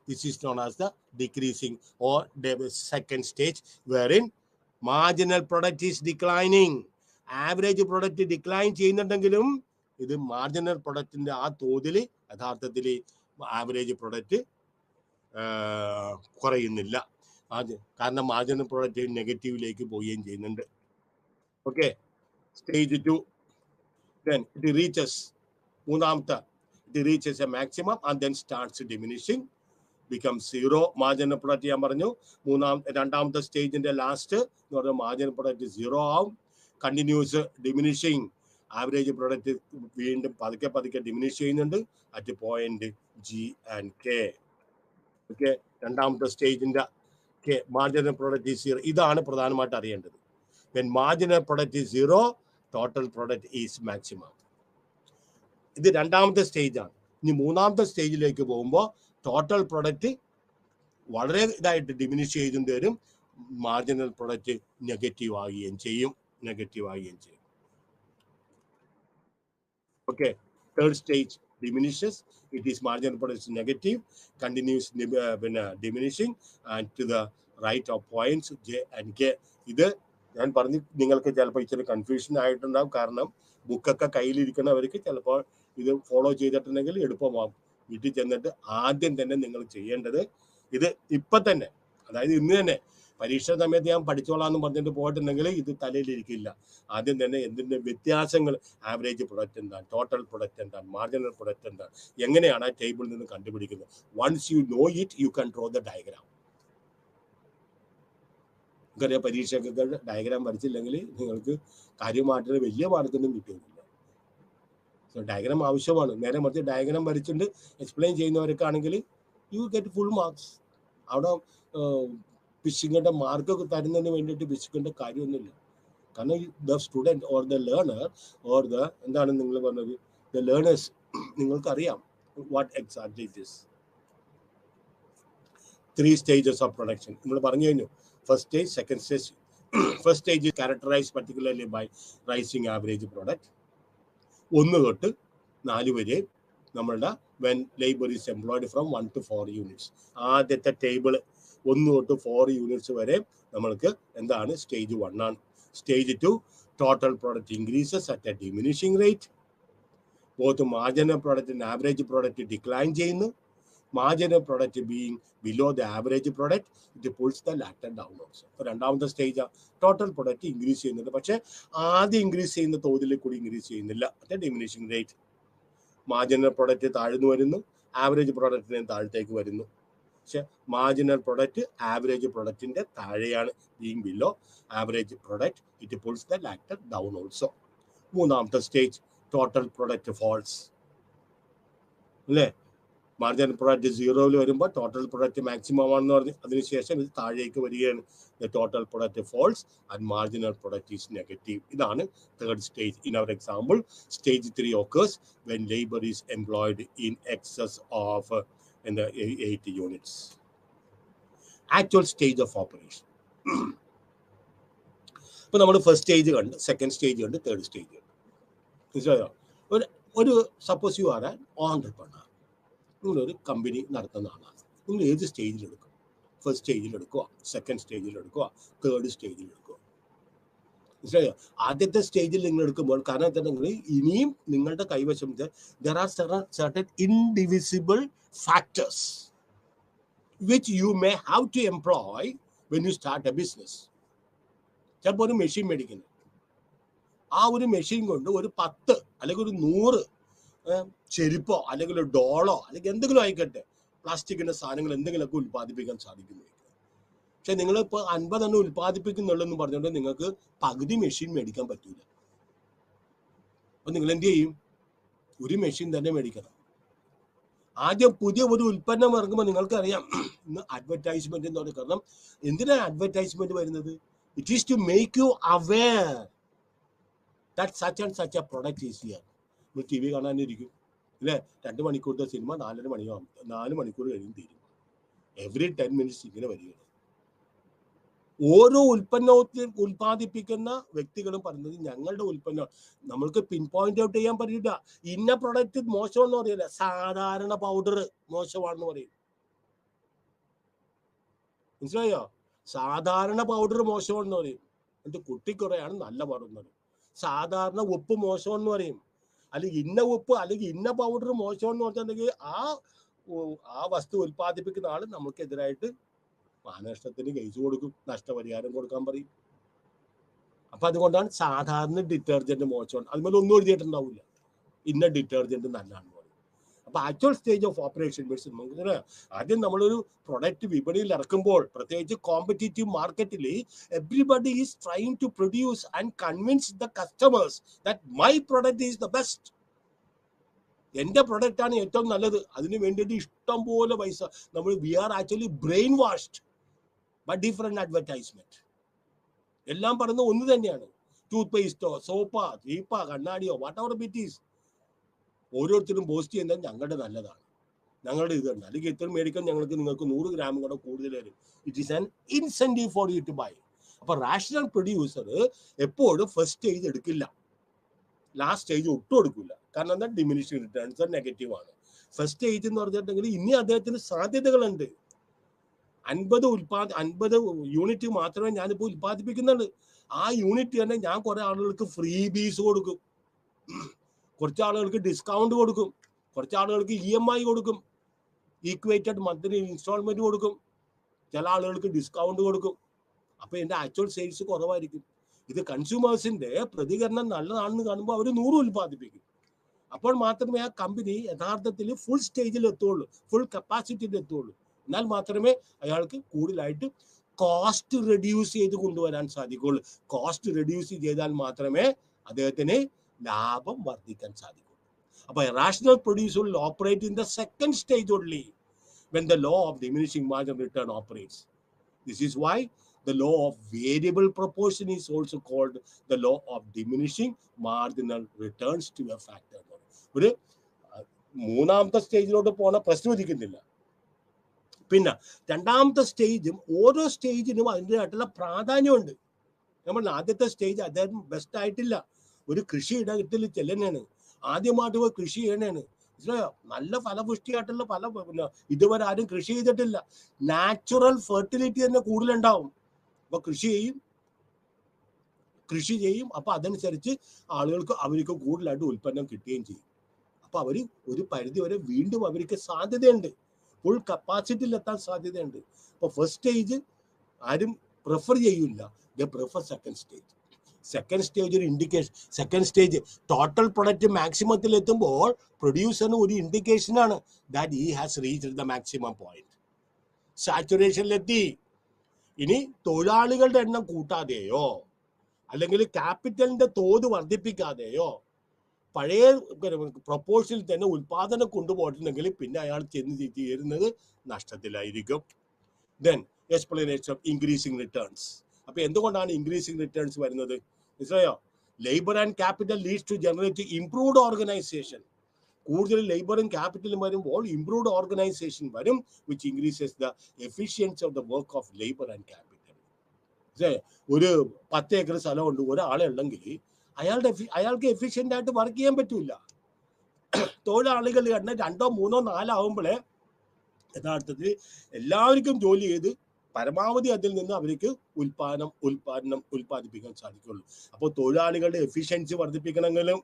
This is known as the decreasing or the second stage, wherein marginal product is declining. Average product decline ചെയ്യുന്നുണ്ടെങ്കിലും ഇത് marginal പ്രൊഡക്റ്റിന്റെ ആ തോതിൽ യഥാർത്ഥത്തിൽ average product കുറയുന്നില്ല. കാരണം marginal product നെഗറ്റീവിലേക്ക് പോവുകയും ചെയ്യുന്നുണ്ട്. Okay, stage 2 then it reaches മൂന്നാമത്തെ it reaches a maximum and then starts diminishing, becomes zero. Marginal product ഞാൻ പറഞ്ഞു രണ്ടാമത്തെ സ്റ്റേജിന്റെ ലാസ്റ്റ് എന്ന് പറഞ്ഞാൽ മാർജിനൽ പ്രൊഡക്റ്റ് 0 ആവും. കണ്ടിന്യൂസ് ഡിമിനിഷിങ്, ആവറേജ് പ്രൊഡക്റ്റ് വീണ്ടും പതുക്കെ പതുക്കെ ഡിമിനിഷ് ചെയ്യുന്നുണ്ട് at point G and K. Okay, രണ്ടാമത്തെ സ്റ്റേജിന്റെ മാർജിനൽ പ്രൊഡക്റ്റ് ഈസ് 0. ഇതാണ് പ്രധാനമായിട്ട് അറിയേണ്ടത്. when marginal product is 0, total product is maximum. ഇത് രണ്ടാമത്തെ സ്റ്റേജാണ്. ഇനി മൂന്നാമത്തെ സ്റ്റേജിലേക്ക് പോകുമ്പോൾ ടോട്ടൽ പ്രൊഡക്റ്റ് വളരെ ഇതായിട്ട് ഡിമിനിഷ് ചെയ്തുകൊണ്ട് വരും. മാർജിനൽ പ്രൊഡക്റ്റ് നെഗറ്റീവ് ആവുകയും ചെയ്യും. Okay, third stage diminishes. It is marginal product is negative, continues diminishing and to the right of points J and K. ഇത് ഞാൻ പറഞ്ഞു നിങ്ങൾക്ക് ചിലപ്പോൾ ഇച്ചിരി കൺഫ്യൂഷൻ ആയിട്ടുണ്ടാവും. കാരണം ബുക്കൊക്കെ കയ്യിലിരിക്കുന്നവർക്ക് ചിലപ്പോൾ ഇത് ഫോളോ ചെയ്തിട്ടുണ്ടെങ്കിൽ എളുപ്പമാകും. വീട്ടിൽ ചെന്നിട്ട് ആദ്യം തന്നെ നിങ്ങൾ ചെയ്യേണ്ടത് ഇത് ഇപ്പം തന്നെ, അതായത് ഇന്ന് തന്നെ പരീക്ഷ സമയത്ത് ഞാൻ പഠിച്ചോളാന്ന് പറഞ്ഞിട്ട് പോയിട്ടുണ്ടെങ്കിൽ ഇത് തലയിലിരിക്കില്ല. ആദ്യം തന്നെ എന്തിൻ്റെ വ്യത്യാസങ്ങൾ, ആവറേജ് പ്രൊഡക്റ്റ് എന്താണ്, ടോട്ടൽ പ്രൊഡക്റ്റ് എന്താണ്, മാർജിനൽ പ്രൊഡക്റ്റ് എന്താണ്, എങ്ങനെയാണ് ആ ടേബിളിൽ നിന്ന് കണ്ടുപിടിക്കുന്നത്. Once you know it you can draw the diagram. നമുക്കറിയാം പരീക്ഷയ്ക്കൊക്കെ ഡയഗ്രാം വരച്ചില്ലെങ്കിൽ നിങ്ങൾക്ക് കാര്യമായിട്ട് വലിയ മാർക്കൊന്നും കിട്ടുന്നില്ല. സോ ഡയഗ്രാം ആവശ്യമാണ്. നേരെ മറിച്ച് ഡയഗ്രാം വരച്ചിട്ട് എക്സ്പ്ലെയിൻ ചെയ്യുന്നവർക്കാണെങ്കിൽ യു ഗെറ്റ് ഫുൾ മാർക്സ്. അവിടെ പിശുക്കേണ്ട മാർക്കൊക്കെ തരുന്നതിന് വേണ്ടിയിട്ട് പിശുക്കേണ്ട കാര്യമൊന്നുമില്ല. കാരണം the student or the learner or the എന്താണ് നിങ്ങൾ പറഞ്ഞത്, ദ ലേണേഴ്സ്, നിങ്ങൾക്കറിയാം what exactly it is. 3 stages of production നമ്മൾ പറഞ്ഞു കഴിഞ്ഞു. First stage, second stage. First stage characterized particularly by rising average product. 1 തൊട്ട് 4 വരെ നമ്മളുടെ when labor is employed from 1 to 4 units. ആദ്യത്തെ ടേബിൾ 1 തൊട്ട് 4 യൂണിറ്റ്സ് വരെ നമ്മൾക്ക് എന്താണ് സ്റ്റേജ് 1 ആണ്. Stage 2 total product increases at a diminishing rate. Both marginal product and average product decline ചെയ്യുന്നു. Marginal product being below the average product it pulls the latter down also. രണ്ടാമത്തെ stage total product increase ചെയ്യുന്നുണ്ട്, പക്ഷേ ആദ്യം increase ചെയ്യുന്ന തോതിൽ കൂടി increase ചെയ്യുന്നില്ല at diminishing rate. Marginal product താഴ്ന്നു വരുന്നു, ആവറേജ് പ്രൊഡക്റ്റിനെ താഴത്തേക്ക് വരുന്നു. പക്ഷെ മാർജിനൽ പ്രൊഡക്റ്റ് ആവറേജ് പ്രൊഡക്റ്റിന്റെ താഴെയാണ്. Being below average product it pulls the latter down also. മൂന്നാമത്തെ സ്റ്റേജ് ടോട്ടൽ പ്രൊഡക്റ്റ് ഫോൾസ് അല്ലേ. മാർജിനൽ പ്രൊഡക്റ്റ് 0 വരുമ്പോൾ ടോട്ടൽ പ്രൊഡക്റ്റ് മാക്സിമം ആണെന്ന് പറഞ്ഞ് അതിനുശേഷം ഇത് താഴേക്ക് വരികയാണ്. The total product falls and marginal product is negative. ഇതാണ് third stage. In our example stage 3 occurs when labor is employed in excess of 8 units. Actual stage of operation. ഇപ്പൊ നമ്മൾ first stage കണ്ട്, സെക്കൻഡ് സ്റ്റേജ് കണ്ട്, third stage കണ്ട്. മനസ്സിലായോ? ഒരു suppose you are an entrepreneur. നിങ്ങളൊരു company നടത്തുന്ന ആളാണ്. നിങ്ങൾ ഏത് സ്റ്റേജിലെടുക്കും? ഫസ്റ്റ് സ്റ്റേജിലെടുക്കുക, സെക്കൻഡ് സ്റ്റേജിലെടുക്കുക, തേർഡ് സ്റ്റേജിലെടുക്കുക. മനസ്സിലായോ? ആദ്യത്തെ സ്റ്റേജിൽ നിങ്ങൾ എടുക്കുമ്പോൾ കാരണം എന്താ, നിങ്ങൾ ഇനിയും നിങ്ങളുടെ കൈവശം there are certain indivisible factors which you may have to employ when you start a business. ചിലപ്പോൾ ഒരു മെഷീൻ മേടിക്കുന്നത്, ആ ഒരു മെഷീൻ കൊണ്ട് ഒരു 10 അല്ലെങ്കിൽ ഒരു 100 ചെരുപ്പോ അല്ലെങ്കിൽ ഒരു ഡോളോ അല്ലെങ്കിൽ എന്തെങ്കിലും ആയിക്കട്ടെ പ്ലാസ്റ്റിക്കിന്റെ സാധനങ്ങൾ എന്തെങ്കിലുമൊക്കെ ഉൽപ്പാദിപ്പിക്കാൻ സാധിക്കുന്നു. പക്ഷെ നിങ്ങളിപ്പോൾ 50 ഉൽപ്പാദിപ്പിക്കുന്നുള്ളൂ എന്ന് പറഞ്ഞുകൊണ്ട് നിങ്ങൾക്ക് പകുതി മെഷീൻ മേടിക്കാൻ പറ്റൂല. അപ്പൊ നിങ്ങൾ എന്ത് ചെയ്യും? ഒരു മെഷീൻ തന്നെ മേടിക്കണം. ആദ്യം പുതിയ ഒരു ഉൽപ്പന്നം ഇറങ്ങുമ്പോൾ നിങ്ങൾക്കറിയാം ഇന്ന് അഡ്വർടൈസ്മെന്റ് എന്ന് പറയുന്നത്. കാരണം എന്തിനാണ് അഡ്വർടൈസ്മെന്റ് വരുന്നത്? It is to make you aware that such and such a product is here. നമ്മൾ ടി വി കാണാനിരിക്കും അല്ലേ, 2 മണിക്കൂറത്തെ സിനിമ 4.5 മണിയാവും, 4 മണിക്കൂർ കഴിയും തീരും. എവറി 10 minutes ഇങ്ങനെ വരികയാണ്. ഓരോ ഉൽപ്പന്നത്തിൽ ഉൽപ്പാദിപ്പിക്കുന്ന വ്യക്തികളും പറയുന്നത് ഞങ്ങളുടെ ഉൽപ്പന്നം. നമ്മൾക്ക് പിൻ പോയിന്റ് ഔട്ട് ചെയ്യാൻ പറ്റില്ല. ഇന്ന പ്രൊഡക്റ്റ് മോശമെന്ന് പറയില്ല, സാധാരണ പൗഡർ മോശമാണെന്ന് പറയും. മനസ്സിലായോ? സാധാരണ പൗഡർ മോശമെന്ന് പറയും, എന്നിട്ട് കുട്ടിക്കുറയാണ് നല്ല പൗഡർ. സാധാരണ ഉപ്പ് മോശമെന്ന് പറയും, അല്ലെങ്കിൽ ഇന്ന ഉപ്പ് അല്ലെങ്കിൽ ഇന്ന പൗഡർ മോശമെന്ന് പറഞ്ഞിട്ടുണ്ടെങ്കിൽ ആ വസ്തു ഉൽപ്പാദിപ്പിക്കുന്ന ആൾ നമുക്കെതിരായിട്ട് മാനനഷ്ടത്തിന് കേസ് കൊടുക്കും, നഷ്ടപരിഹാരം കൊടുക്കാൻ പറയും. അപ്പൊ അതുകൊണ്ടാണ് സാധാരണ ഡിറ്റർജന്റ് മോശമാണ്, അതുപോലെ ഒന്നും എഴുതിയിട്ടുണ്ടാവില്ല, ഇന്ന ഡിറ്റർജന്റ് നല്ലതാണ് പറയും. അപ്പൊ actual stage of operation means നമുക്ക് ആദ്യം നമ്മളൊരു പ്രൊഡക്റ്റ് വിപണിയിൽ ഇറക്കുമ്പോൾ, പ്രത്യേകിച്ച് കോമ്പറ്റീറ്റീവ് മാർക്കറ്റിൽ, everybody is trying to produce and convince the customers that my product is the best. എന്റെ പ്രൊഡക്റ്റ് ആണ് ഏറ്റവും നല്ലത്. അതിന് വേണ്ടിയിട്ട് ഇഷ്ടം പോലെ പൈസ നമ്മൾ, we are actually brain washed by different advertisement. എല്ലാം പറയുന്നത് ഒന്ന് തന്നെയാണ്, ടൂത്ത് പേസ്റ്റോ സോപ്പോ ചീപ്പോ കണ്ണാടിയോ വാട്ട് എവർ ഇറ്റ് ഈസ്, ഓരോരുത്തരും പോസ്റ്റ് ചെയ്യുന്നത് ഞങ്ങളുടെ നല്ലതാണ്, ഞങ്ങളുടെ ഇതുണ്ട്, അല്ലെങ്കിൽ ഇത്ര മേടിക്കാൻ ഞങ്ങൾക്ക് നിങ്ങൾക്ക് 100 ഗ്രാം കൂടെ കൂടുതൽ തരും. It is an incentive for you to buy. അപ്പൊ റാഷണൽ പ്രൊഡ്യൂസർ എപ്പോഴും ഫസ്റ്റ് സ്റ്റേജ് എടുക്കില്ല, ലാസ്റ്റ് സ്റ്റേജ് ഒട്ടും എടുക്കില്ല. കാരണം എന്താ, ഡിമിനിഷിംഗ് റിട്ടേൺസ് നെഗറ്റീവ് ആണ്. ഫസ്റ്റ് സ്റ്റേജ് എന്ന് പറഞ്ഞിട്ടുണ്ടെങ്കിൽ ഇനി അദ്ദേഹത്തിന് സാധ്യതകളുണ്ട്. 50 യൂണിറ്റ് മാത്രമേ ഞാനിപ്പോൾ ഉൽപ്പാദിപ്പിക്കുന്നുള്ളൂ. ആ യൂണിറ്റ് തന്നെ ഞാൻ കുറെ ആളുകൾക്ക് ഫ്രീ ബീസ് കൊടുക്കും, കുറച്ച് ആളുകൾക്ക് ഡിസ്കൗണ്ട് കൊടുക്കും, കുറച്ച് ആളുകൾക്ക് EMI കൊടുക്കും, ഈക്വേറ്റഡ് മന്ത്ലി ഇൻസ്റ്റാൾമെന്റ് കൊടുക്കും, ചില ആളുകൾക്ക് ഡിസ്കൗണ്ട് കൊടുക്കും. അപ്പൊ എന്റെ ആക്ച്വൽ സെയിൽസ് കുറവായിരിക്കും. ഇത് കൺസ്യൂമേഴ്സിന്റെ പ്രതികരണം നല്ലതാണെന്ന് കാണുമ്പോൾ അവർ 100 ഉൽപ്പാദിപ്പിക്കും. അപ്പോൾ മാത്രമേ ആ കമ്പനി യഥാർത്ഥത്തിൽ ഫുൾ സ്റ്റേജിൽ എത്തുള്ളൂ, ഫുൾ കപ്പാസിറ്റിയിൽ എത്തുള്ളൂ. എന്നാൽ മാത്രമേ അയാൾക്ക് കൂടുതലായിട്ട് കോസ്റ്റ് റെഡ്യൂസ് ചെയ്ത് കൊണ്ടുവരാൻ സാധിക്കുള്ളൂ. കോസ്റ്റ് റെഡ്യൂസ് ചെയ്താൽ മാത്രമേ അദ്ദേഹത്തിന് ലാഭം വർദ്ധിക്കാൻ സാധിക്കുള്ളൂ. അപ്പൊ rational producer will operate in the second stage only when the law of diminishing marginal return operates. This is why the law of variable proportion is also called the law of diminishing marginal returns to a factor. ഒരു മൂന്നാമത്തെ സ്റ്റേജിലോട്ട് പോണ പ്രശ്നം ഉദിക്കുന്നില്ല. പിന്നെ രണ്ടാമത്തെ സ്റ്റേജും ഓരോ സ്റ്റേജിനും അതിൻ്റെതായിട്ടുള്ള പ്രാധാന്യമുണ്ട്. നമ്മൾ ആദ്യത്തെ സ്റ്റേജ് അദ്ദേഹം ബെസ്റ്റ് ആയിട്ടില്ല, ഒരു കൃഷി ഇടത്തിൽ ചെല്ലുന്നതാണ്, ആദ്യമായിട്ട് പോയി കൃഷി ചെയ്യണേണ്, മനസ്സിലായോ? നല്ല ഫലപുഷ്ടിയായിട്ടുള്ള ഇതുവരെ ആരും കൃഷി ചെയ്തിട്ടില്ല. നാച്ചുറൽ ഫെർട്ടിലിറ്റി തന്നെ കൂടുതലുണ്ടാവും. അപ്പൊ കൃഷി ചെയ്യും. അപ്പൊ അതനുസരിച്ച് അവർക്ക് കൂടുതലായിട്ട് ഉൽപ്പന്നം കിട്ടുകയും ചെയ്യും. അപ്പൊ അവര് ഒരു പരിധി വരെ വീണ്ടും അവർക്ക് സാധ്യതയുണ്ട്, ഫുൾ കപ്പാസിറ്റിയിൽ എത്താൻ സാധ്യതയുണ്ട്. അപ്പൊ ഫസ്റ്റ് സ്റ്റേജ് ആരും പ്രിഫർ ചെയ്യില്ല, they prefer second stage. Second stage ഒരു indication. Second stage total product മാക്സിമത്തിൽ എത്തുമ്പോൾ പ്രൊഡ്യൂസറിന് ഒരു ഇൻഡിക്കേഷൻ ആണ് that he has reached the maximum point, സാച്ചുറേഷനിലെത്തി. ഇനി തൊഴിലാളികളുടെ എണ്ണം കൂട്ടാതെയോ അല്ലെങ്കിൽ ക്യാപിറ്റലിന്റെ തോത് വർദ്ധിപ്പിക്കാതെയോ പഴയ പ്രൊപ്പോർഷനിൽ തന്നെ ഉൽപാദനം കൊണ്ടുപോയിട്ടുണ്ടെങ്കിൽ പിന്നെ അയാൾ ചെന്ന് ചേരുന്നത് നഷ്ടത്തിലായിരിക്കും. Then explanation of increasing returns. അപ്പൊ എന്തുകൊണ്ടാണ് ഇൻക്രീസിംഗ് റിട്ടേൺസ് വരുന്നത്? മനസ്സിലായോ? Labour and capital leads to generate improved organisation. കൂടുതൽ ലേബറും ക്യാപിറ്റലും വരുമ്പോൾ ഇംപ്രൂവ്ഡ് ഓർഗനൈസേഷൻ വരും, which increases the efficiency of the work of labour and capital. ഒരു 10 ഏക്കർ സ്ഥലമുണ്ട്, ഒരാളെ ഉണ്ടെങ്കിൽ അയാൾക്ക് എഫിഷ്യന്റ് ആയിട്ട് വർക്ക് ചെയ്യാൻ പറ്റൂല. തൊഴിലാളികൾ കണ്ട 2, 3, 4 ആവുമ്പോഴേ യഥാർത്ഥത്തിൽ എല്ലാവർക്കും ജോലി ചെയ്ത് പരമാവധി അതിൽ നിന്ന് അവർക്ക് ഉൽപ്പാദിപ്പിക്കാൻ സാധിക്കുള്ളൂ. അപ്പോൾ തൊഴിലാളികളുടെ എഫിഷ്യൻസി വർദ്ധിപ്പിക്കണമെങ്കിലും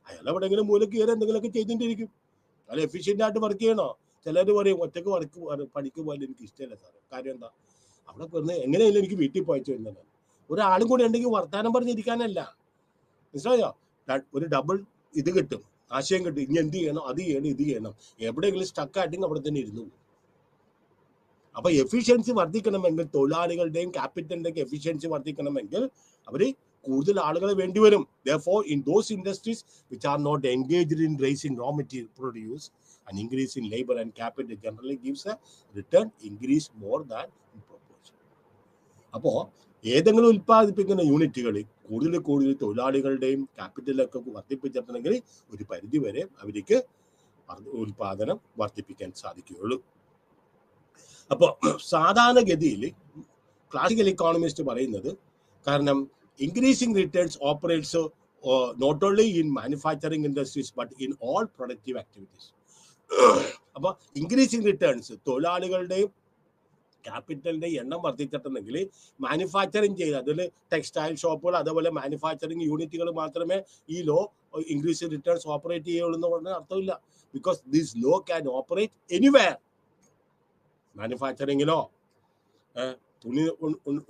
അയാൾ എവിടെയെങ്കിലും മൂലക്ക് കയറി എന്തെങ്കിലുമൊക്കെ ചെയ്തിട്ടിരിക്കും. അയാൾ എഫിഷ്യന്റ് ആയിട്ട് വർക്ക് ചെയ്യണോ? ചിലർ പറയും ഒറ്റക്ക് പണിക്ക് പോയാലും എനിക്ക് ഇഷ്ടമല്ല സാറ്. കാര്യം എന്താ, അവിടെ പറഞ്ഞ് എങ്ങനെയല്ല എനിക്ക് വീട്ടിൽ പോയച്ചു വരുന്നത്. ഒരാളും കൂടി ഉണ്ടെങ്കിൽ വർത്താനം പറഞ്ഞിരിക്കാനല്ല, മനസ്സിലായോ? ഒരു ഡബിൾ ഇത് കിട്ടും, ആശയം കിട്ടും. ഇനി എന്ത് ചെയ്യണം, അത് ചെയ്യണം, ഇത് ചെയ്യണം. എവിടെയെങ്കിലും സ്റ്റക്ക് ആയിട്ടെങ്കിൽ അവിടെ തന്നെ ഇരുന്നു. അപ്പൊ എഫിഷ്യൻസി വർദ്ധിക്കണമെങ്കിൽ, തൊഴിലാളികളുടെയും ക്യാപിറ്റലിന്റെയും എഫിഷ്യൻസി വർദ്ധിക്കണമെങ്കിൽ അവര് കൂടുതൽ ആളുകളെ വേണ്ടിവരും. Therefore, in those industries which are not engaged in raising raw material produce, an increase in labor and capital generally gives a return increase more than in proportion. അപ്പോ ഏതെങ്കിലും ഉൽപ്പാദിപ്പിക്കുന്ന യൂണിറ്റുകളിൽ കൂടുതൽ തൊഴിലാളികളുടെയും ക്യാപിറ്റലൊക്കെ വർദ്ധിപ്പിച്ചിട്ടുണ്ടെങ്കിൽ ഒരു പരിധി വരെ അവർക്ക് ഉൽപാദനം വർദ്ധിപ്പിക്കാൻ സാധിക്കുകയുള്ളൂ. അപ്പോൾ സാധാരണഗതിയിൽ ക്ലാസിക്കൽ ഇക്കോണമിസ്റ്റ് പറയുന്നത്, കാരണം increasing returns operates not only in manufacturing industries but in all productive activities. അപ്പോൾ ഇൻക്രീസിംഗ് റിട്ടേൺസ് തൊഴിലാളികളുടെയും ക്യാപിറ്റലിന്റെ എണ്ണം വർദ്ധിച്ചിട്ടുണ്ടെങ്കിൽ മാനുഫാക്ചറിങ് ചെയ്ത് അതിൽ ടെക്സ്റ്റൈൽ ഷോപ്പുകൾ അതേപോലെ മാനുഫാക്ചറിങ് യൂണിറ്റുകൾ മാത്രമേ ഈ ലോ ഇൻക്രീസ് റിട്ടേൺസ് ഓപ്പറേറ്റ് ചെയ്യുള്ളൂ എന്ന് പറഞ്ഞാൽ അർത്ഥമില്ല. Because this law can operate anywhere. മാനുഫാക്ചറിങ്ങിലോ തുണി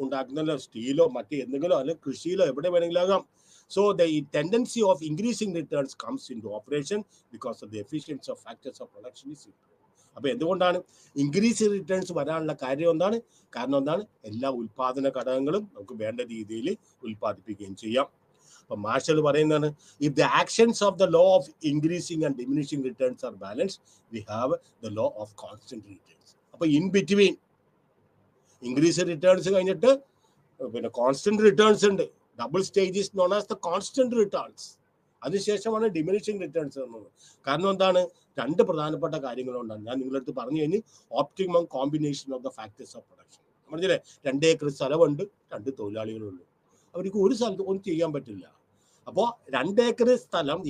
ഉണ്ടാക്കുന്നല്ലോ, സ്റ്റീലോ മറ്റ് എന്തെങ്കിലോ അല്ലെങ്കിൽ കൃഷിയിലോ എവിടെ വേണമെങ്കിലും ആകാം. So the tendency of increasing returns comes into operation because of the efficiency of factors of production is improved. അപ്പോൾ എന്തുകൊണ്ടാണ് ഇൻക്രീസ് റിട്ടേൺസ് വരാനുള്ള കാര്യം എന്താണ്? കാരണം എന്താണ്? എല്ലാ ഉൽപാദന ഘടകങ്ങളും നമുക്ക് വേണ്ട രീതിയിൽ ഉൽപ്പാദിപ്പിക്കുകയും ചെയ്യാം. അപ്പം മാർഷൽ പറയുന്നതാണ്, if the actions of the law of increasing and diminishing returns are balanced we have the law of constant returns. അപ്പോൾ ഇൻ ബിറ്റ്വീൻ ഇൻക്രീസ് റിട്ടേൺസ് കഴിഞ്ഞിട്ട് പിന്നെ കോൺസ്റ്റന്റ് റിട്ടേൺസ് ഉണ്ട്. Double stage is known as the constant returns. അതിനുശേഷമാണ് diminishing returns എന്നത്. കാരണം എന്താണ്? രണ്ട് പ്രധാനപ്പെട്ട കാര്യങ്ങളുണ്ടാണ്. ഞാൻ നിങ്ങളുടെ അടുത്ത് പറഞ്ഞു കഴിഞ്ഞ് optimum combination of the factors of production. പറഞ്ഞില്ലേ, 2 ഏക്കർ സ്ഥലമുണ്ട്, 2 തൊഴിലാളികളുള്ളൂ, അവർക്ക് ഒരു സ്ഥലത്ത് ഒന്നും ചെയ്യാൻ പറ്റില്ല. അപ്പോൾ 2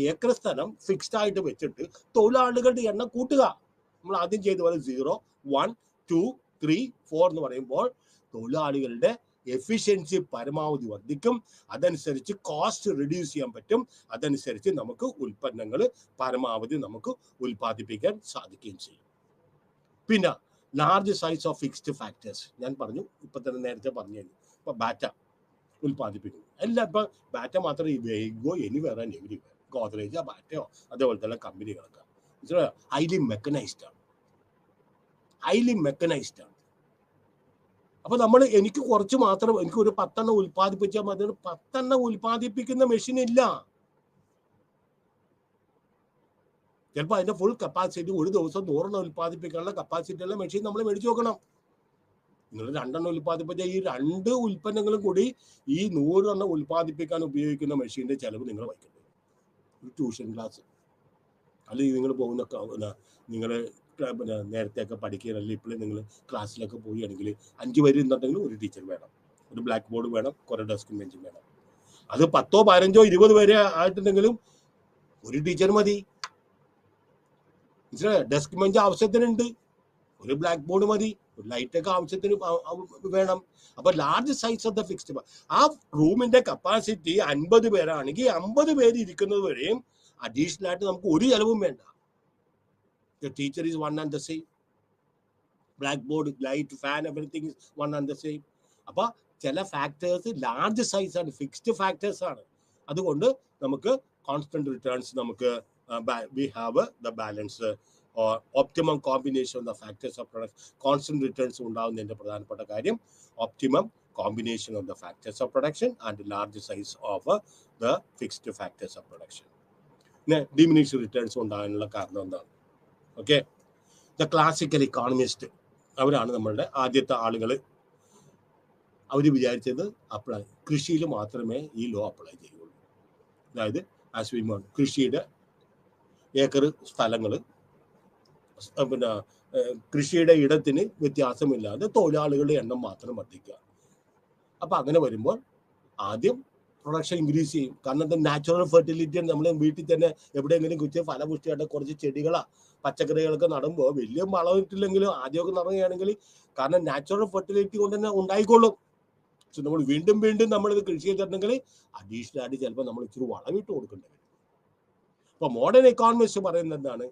ഏക്കർ സ്ഥലം ഫിക്സ്ഡ് ആയിട്ട് വെച്ചിട്ട് തൊഴിലാളികളുടെ എണ്ണം കൂട്ടുക. നമ്മൾ ആദ്യം ചെയ്ത പോലെ 0, 1, 2, 3, 4 എന്ന് പറയുമ്പോൾ തൊഴിലാളികളുടെ എഫിഷ്യൻസി പരമാവധി വർദ്ധിക്കും. അതനുസരിച്ച് കോസ്റ്റ് റിഡ്യൂസ് ചെയ്യാൻ പറ്റും. അതനുസരിച്ച് നമുക്ക് ഉൽപ്പന്നങ്ങൾ പരമാവധി നമുക്ക് ഉൽപ്പാദിപ്പിക്കാൻ സാധിക്കുകയും ചെയ്യും. പിന്നെ large size of fixed factors ഞാൻ പറഞ്ഞു, ഇപ്പൊ തന്നെ നേരത്തെ പറഞ്ഞു. ഇപ്പൊ ബാറ്റ ഉൽപ്പാദിപ്പിക്കുന്നു എല്ലാം. ഇപ്പൊ ബാറ്റ മാത്രം ഗോ എനിവേർ ആൻഡ് എവരിവേർ, ഗോദ്രേജോ ബാറ്റയോ അതേപോലെ തന്നെ കമ്പനികളൊക്കെ ഹൈലി മെക്കനൈസ്ഡ് ആണ്. അപ്പൊ നമ്മൾ എനിക്ക് കുറച്ച് മാത്രം, എനിക്ക് ഒരു 10 എണ്ണം ഉൽപ്പാദിപ്പിച്ചാൽ മതി. 10 എണ്ണം ഉൽപ്പാദിപ്പിക്കുന്ന മെഷീൻ ഇല്ല. ചിലപ്പോൾ അതിന്റെ ഫുൾ കപ്പാസിറ്റി ഒരു ദിവസം 100 എണ്ണം ഉൽപ്പാദിപ്പിക്കാനുള്ള കപ്പാസിറ്റി ഉള്ള മെഷീൻ നമ്മൾ മേടിച്ചു നോക്കണം. നിങ്ങൾ 2 എണ്ണം ഉൽപ്പാദിപ്പിച്ചാൽ ഈ 2 ഉൽപ്പന്നങ്ങളും കൂടി ഈ 100 എണ്ണം ഉൽപ്പാദിപ്പിക്കാൻ ഉപയോഗിക്കുന്ന മെഷീന്റെ ചെലവ് നിങ്ങൾ വഹിക്കുന്നത്. ഒരു ട്യൂഷൻ ക്ലാസ് അല്ലെങ്കിൽ നിങ്ങൾ പോകുന്ന നിങ്ങൾ പിന്നെ നേരത്തെയൊക്കെ പഠിക്കുകയാണെങ്കിൽ ഇപ്പോഴും നിങ്ങൾ ക്ലാസ്സിലൊക്കെ പോവുകയാണെങ്കിൽ 5 പേര് ഇരുന്നിട്ടുണ്ടെങ്കിൽ ഒരു ടീച്ചർ വേണം, ഒരു ബ്ലാക്ക് ബോർഡ് വേണം, കുറേ ഡെസ്കും ബെഞ്ചും വേണം. അത് 10, 15, 20 പേരെ ആയിട്ടുണ്ടെങ്കിലും ഒരു ടീച്ചർ മതി. ഡെസ്ക് ബെഞ്ച് ആവശ്യത്തിനുണ്ട്, ഒരു ബ്ലാക്ക് ബോർഡ് മതി, ഒരു ലൈറ്റൊക്കെ ആവശ്യത്തിന് വേണം. അപ്പൊ large size of the fixed, ആ റൂമിന്റെ കപ്പാസിറ്റി 50 പേരാണെങ്കിൽ 50 പേര് ഇരിക്കുന്നത് വരെയും അഡീഷണൽ ആയിട്ട് നമുക്ക് ഒരു ചെലവും വേണ്ട. The teacher is one and the same. Blackboard, light, fan, everything is one and the same. അപ്പോൾ ചില ഫാക്ടേഴ്സ് ലാർജ് സൈസ് ആണ്, ഫിക്സ്ഡ് ഫാക്ടേഴ്സ് ആണ്. അതുകൊണ്ട് നമുക്ക് കോൺസ്റ്റന്റ് റിട്ടേൺസ് നമുക്ക് we have the balance or optimum combination of the factors of production. Constant returns ഉണ്ടാവുന്നതിന്റെ പ്രധാനപ്പെട്ട കാര്യം optimum combination of the factors of production and large size of the fixed factors of production. Diminished returns ഉണ്ടാകാനുള്ള കാരണം എന്താണ്? Okay, the classical economist അവരാണ് നമ്മളുടെ ആദ്യത്തെ ആളുകൾ. അവർ വിചാരിച്ചത് കൃഷിയിൽ മാത്രമേ ഈ ലോ അപ്ലൈ ചെയ്യുള്ളൂ. അതായത് കൃഷിയുടെ ഏക്കർ സ്ഥലങ്ങൾ, പിന്നെ കൃഷിയുടെ ഇടത്തിന് വ്യത്യാസമില്ലാതെ തൊഴിലാളികളുടെ എണ്ണം മാത്രം വർദ്ധിക്കുക. അപ്പൊ അങ്ങനെ വരുമ്പോൾ ആദ്യം പ്രൊഡക്ഷൻ ഇൻക്രീസ് ചെയ്യും. കാരണം എന്താ, നാച്ചുറൽ ഫെർട്ടിലിറ്റി. നമ്മൾ വീട്ടിൽ തന്നെ എവിടെയെങ്കിലും കുറിച്ച് ഫലപുഷ്ടിയായിട്ട് കുറച്ച് ചെടികളാ പച്ചക്കറികളൊക്കെ നടുമ്പോൾ വലിയ വളമിട്ടില്ലെങ്കിലും ആദ്യമൊക്കെ നടക്കുകയാണെങ്കിൽ, കാരണം നാച്ചുറൽ ഫെർട്ടിലിറ്റി കൊണ്ട് തന്നെ ഉണ്ടായിക്കൊള്ളും. പക്ഷെ നമ്മൾ വീണ്ടും നമ്മളിത് കൃഷി ചെയ്തിട്ടുണ്ടെങ്കിൽ അഡീഷണൽ ആയിട്ട് ചിലപ്പോൾ നമ്മൾ ഇച്ചിരി വളമിട്ട് കൊടുക്കേണ്ടി വരും. അപ്പൊ മോഡേൺ എക്കോണമിസ്റ്റ് പറയുന്നത് എന്താണ്?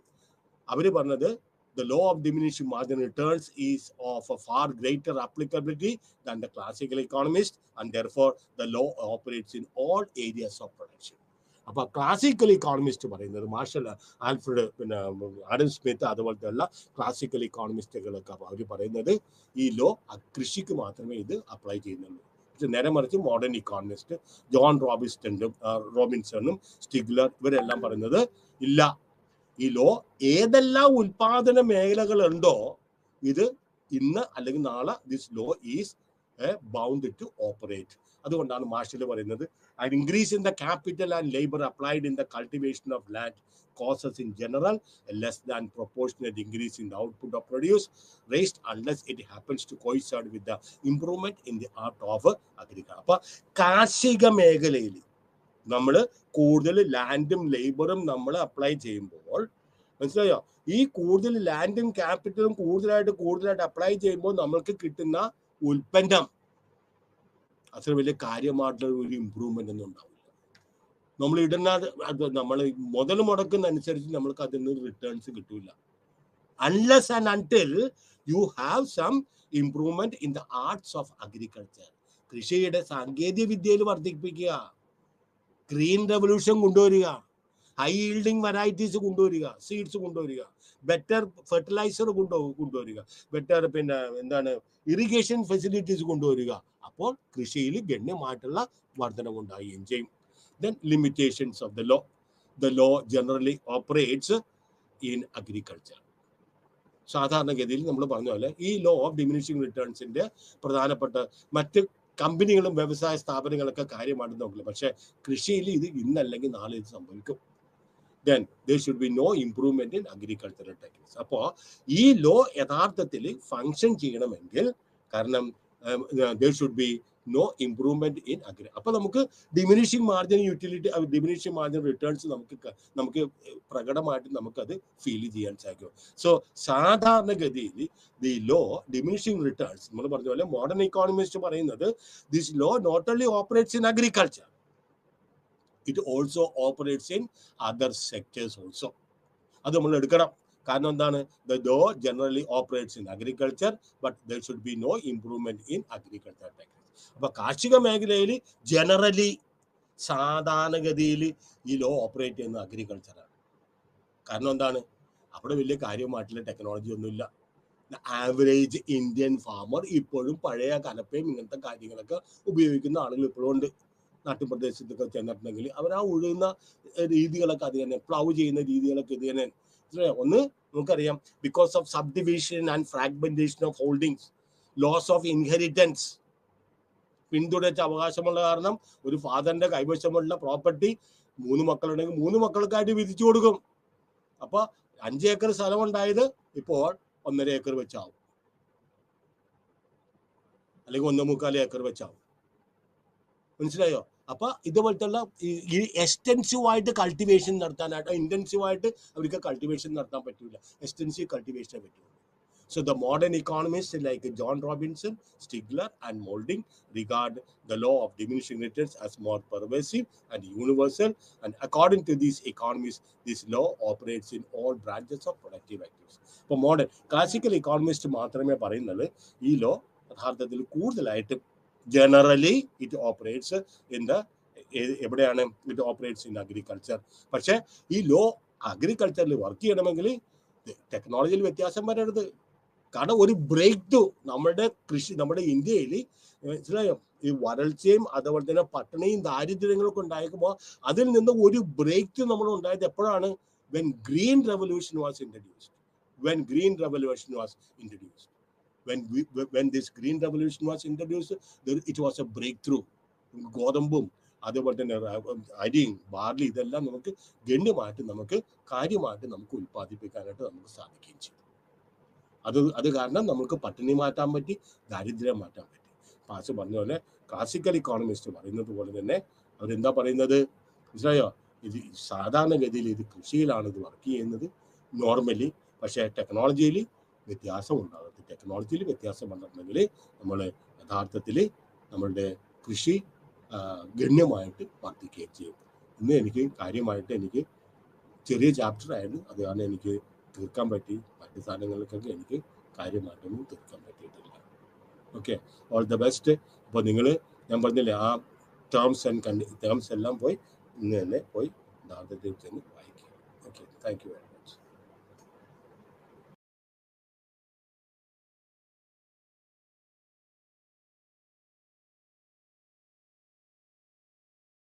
അവര് പറഞ്ഞത് the law of diminishing marginal returns is of a far greater applicability than the classical economist, and therefore the law operates in all areas of production. അപ്പോൾ ക്ലാസിക്കൽ ഇക്കോണമിസ്റ്റ് പറയുന്നത് മാർഷൽ, ആൽഫ്രഡ്, പിന്നെ Adam Smith അതുപോലത്തെ ഉള്ള classical ഇക്കോണമിസ്റ്റുകളൊക്കെ അവർ പറയുന്നത് ഈ law കൃഷിക്ക് മാത്രമേ ഇത് അപ്ലൈ ചെയ്യുന്നുള്ളൂ. പക്ഷെ നേരെ മറിച്ച് മോഡേൺ ഇക്കോണമിസ്റ്റ് ജോൺ റോബിൻസണും സ്റ്റിഗ്ലർ ഇവരെല്ലാം പറയുന്നത് ഇല്ല, ഈ ലോ ഏതെല്ലാം ഉൽപാദന മേഖലകളുണ്ടോ ഇത് ഇന്ന് അല്ലെങ്കിൽ നാളെ this law is bound to operate. അതുകൊണ്ടാണ് മാർഷൽ പറയുന്നത് an increase in the capital and labor applied in the cultivation of land causes in general a less than proportionate increase in the output of produce raised unless it happens to coincide with the improvement in the art of agriculture. അപ്പൊ കാർഷിക മേഖലയിൽ നമ്മൾ കൂടുതൽ ലാൻഡും ലേബറും നമ്മൾ apply ചെയ്യുമ്പോൾ മനസ്സിലായോ? ഈ കൂടുതൽ ലാൻഡും ക്യാപിറ്റലും കൂടുതലായിട്ട് അപ്ലൈ ചെയ്യുമ്പോൾ നമ്മൾക്ക് കിട്ടുന്ന ഉൽപ്പന്നം അത്ര വലിയ കാര്യമായിട്ടുള്ള ഒരു ഇമ്പ്രൂവ്മെന്റ് ഒന്നും ഉണ്ടാവില്ല. നമ്മൾ ഇടുന്ന നമ്മൾ മുതൽ മുടക്കുന്ന അനുസരിച്ച് നമ്മൾക്ക് അതിൽ നിന്ന് റിട്ടേൺസ് കിട്ടൂല. Unless and until you have some improvement in the arts of agriculture. കൃഷിയുടെ സാങ്കേതിക വിദ്യയിൽ വർദ്ധിപ്പിക്കുക, ഗ്രീൻ റെവല്യൂഷൻ കൊണ്ടുവരിക, ഹൈ ഈൽഡിങ് വെറൈറ്റീസ് കൊണ്ടുവരിക, സീഡ്സ് കൊണ്ടുവരിക, ബെറ്റർ ഫെർട്ടിലൈസർ കൊണ്ടുവരിക, ബെറ്റർ ഇറിഗേഷൻ ഫെസിലിറ്റീസ് കൊണ്ടുവരിക. അപ്പോൾ കൃഷിയിൽ ഗണ്യമായിട്ടുള്ള വർധനവുണ്ടാവുകയും ചെയ്യും. Then limitations of the law. The law generally operates in agriculture. സാധാരണഗതിയിൽ നമ്മൾ പറഞ്ഞ പോലെ ഈ ലോ ഓഫ് ഡിമിനിഷിംഗ് റിട്ടേൺസിന്റെ പ്രധാനപ്പെട്ട മറ്റ് കമ്പനികളും വ്യവസായ സ്ഥാപനങ്ങളൊക്കെ കാര്യമായിട്ട് നോക്കില്ല. പക്ഷെ കൃഷിയിൽ ഇത് ഇന്നല്ലെങ്കിൽ നാളെ ഇത് സംഭവിക്കും. Then there should be no improvement in agricultural techniques. അപ്പോൾ ഈ ലോ യഥാർത്ഥത്തിൽ ഫങ്ഷൻ ചെയ്യണമെങ്കിൽ കാരണം there should be no improvement in agri. അപ്പോൾ നമുക്ക് diminishing margin utility, diminishing margin returns നമുക്ക് പ്രകടമായിട്ട് നമുക്കത് ഫീൽ ചെയ്യാൻ സാധിക്കും. സോ സാധാരണഗതിയിൽ ദി ലോ ഡിമിനിഷിംഗ് റിട്ടേൺസ് നമ്മൾ പറഞ്ഞ പോലെ മോഡേൺ ഇക്കോണമിസ്റ്റ് പറയുന്നത് this law not only operates in agriculture, it also operates in other sectors also. അത് നമ്മൾ എടുക്കണം. കാരണം എന്താണ്? The law generally operates in agriculture but there should be no improvement in agriculture techniques. അപ്പൊ കാർഷിക മേഖലയിൽ generally സാധാരണഗതിയിൽ ഈ ലോ ഓപ്പറേറ്റ് ചെയ്യുന്ന അഗ്രികൾച്ചറാണ്. കാരണം എന്താണ്? അവിടെ വലിയ കാര്യമായിട്ടുള്ള ടെക്നോളജി ഒന്നുമില്ല. ആവറേജ് ഇന്ത്യൻ ഫാമർ ഇപ്പോഴും പഴയ കലപ്പയും ഇങ്ങനത്തെ കാര്യങ്ങളൊക്കെ ഉപയോഗിക്കുന്ന ആളുകൾ ഇപ്പോഴും ഉണ്ട്. നാട്ടുപ്രദേശത്തൊക്കെ ചെന്നിട്ടുണ്ടെങ്കിൽ അവർ ആ ഉഴുന്ന രീതികളൊക്കെ അത് തന്നെ, പ്ലൗ ചെയ്യുന്ന രീതികളൊക്കെ ഇത് തന്നെ. ഒന്ന് നമുക്കറിയാം, because of sub division and fragmentation of holdings, laws of inheritance, പിന്തുടർച്ച അവകാശമുള്ള കാരണം ഒരു ഫാദറിന്റെ കൈവശമുള്ള പ്രോപ്പർട്ടി 3 മക്കളുണ്ടെങ്കിൽ 3 മക്കൾക്കായിട്ട് വിധിച്ചു കൊടുക്കും. അപ്പൊ 5 ഏക്കർ സ്ഥലം ഉണ്ടായത് ഇപ്പോൾ 1.5 ഏക്കർ വെച്ചാവും, അല്ലെങ്കിൽ 1.25 ഏക്കർ വെച്ചാവും. മനസ്സിലായോ? അപ്പൊ ഇതുപോലത്തെ ഈ എക്സ്റ്റെൻസീവ് ആയിട്ട് കൾട്ടിവേഷൻ നടത്താനായിട്ട്, ഇന്റൻസീവ് ആയിട്ട് അവർക്ക് കൾട്ടിവേഷൻ നടത്താൻ പറ്റൂല, എക്സ്റ്റെൻസീവ് കൾട്ടിവേഷനെ പറ്റൂല. So the modern economists like John Robinson, Stigler and Molding regard the law of diminishing returns as more pervasive and universal, and according to these economists, this law operates in all branches of productive activities. For modern classical economists മാത്രമേ പറയുന്നത് ഈ law യഥാർത്ഥത്തിൽ കൂടുതലായിട്ട് generally it operates in the എവിടെയാണ് it operates in agriculture. പക്ഷെ ഈ law അഗ്രികൾച്ചറിൽ work ചെയ്യണമെങ്കിൽ ടെക്നോളജിയിൽ വ്യത്യാസം വരരുത്. കാരണം ഒരു ബ്രേക്ക് ത്രൂ നമ്മുടെ ഇന്ത്യയിൽ മനസ്സിലായോ, ഈ വരൾച്ചയും അതുപോലെ തന്നെ പട്ടിണിയും ദാരിദ്ര്യങ്ങളൊക്കെ ഉണ്ടായിരിക്കുമ്പോൾ അതിൽ നിന്ന് ഒരു ബ്രേക്ക് ത്രൂ നമ്മൾ ഉണ്ടായത് എപ്പോഴാണ്? when green revolution was introduced. When this green revolution was introduced, it was a breakthrough. ഗോതമ്പും അതുപോലെ തന്നെ അരിയും ബാർലി ഇതെല്ലാം നമുക്ക് ഗണ്യമായിട്ട് നമുക്ക് കാര്യമായിട്ട് നമുക്ക് ഉൽപ്പാദിപ്പിക്കാനായിട്ട് നമുക്ക് സാധിക്കുകയും ചെയ്യും. അത് കാരണം നമുക്ക് പട്ടിണി മാറ്റാൻ പറ്റി, ദാരിദ്ര്യം മാറ്റാൻ പറ്റി. പാസ് പറഞ്ഞ പോലെ ക്ലാസിക്കൽ ഇക്കോണമിസ്റ്റ് പറയുന്നത് പോലെ തന്നെ അവരെന്താ പറയുന്നത്? മനസ്സിലായോ? ഇത് സാധാരണഗതിയിൽ ഇത് കൃഷിയിലാണ് ഇത് വർക്ക് ചെയ്യുന്നത് നോർമലി. പക്ഷേ ടെക്നോളജിയിൽ വ്യത്യാസം ഉണ്ടാകും. ടെക്നോളജിയിൽ വ്യത്യാസം വന്നിട്ടുണ്ടെങ്കിൽ നമ്മൾ യഥാർത്ഥത്തിൽ നമ്മളുടെ കൃഷി ഗണ്യമായിട്ട് വർദ്ധിക്കുകയും ചെയ്യും. ഇന്ന് എനിക്ക് കാര്യമായിട്ട് എനിക്ക് ചെറിയ ചാപ്റ്റർ ആയിരുന്നു, അത് കാരണം എനിക്ക് തീർക്കാൻ പറ്റി. മറ്റു സാധനങ്ങൾക്കൊക്കെ എനിക്ക് കാര്യമായിട്ടൊന്നും തീർക്കാൻ പറ്റിയിട്ടില്ല. Okay, all the best. അപ്പോൾ ഞാൻ പറഞ്ഞില്ലേ ആ ടേംസ് എല്ലാം പോയി ഇന്ന് തന്നെ പോയി യഥാർത്ഥത്തിൽ ചെന്ന് വായിക്കുക. Okay, thank you very much.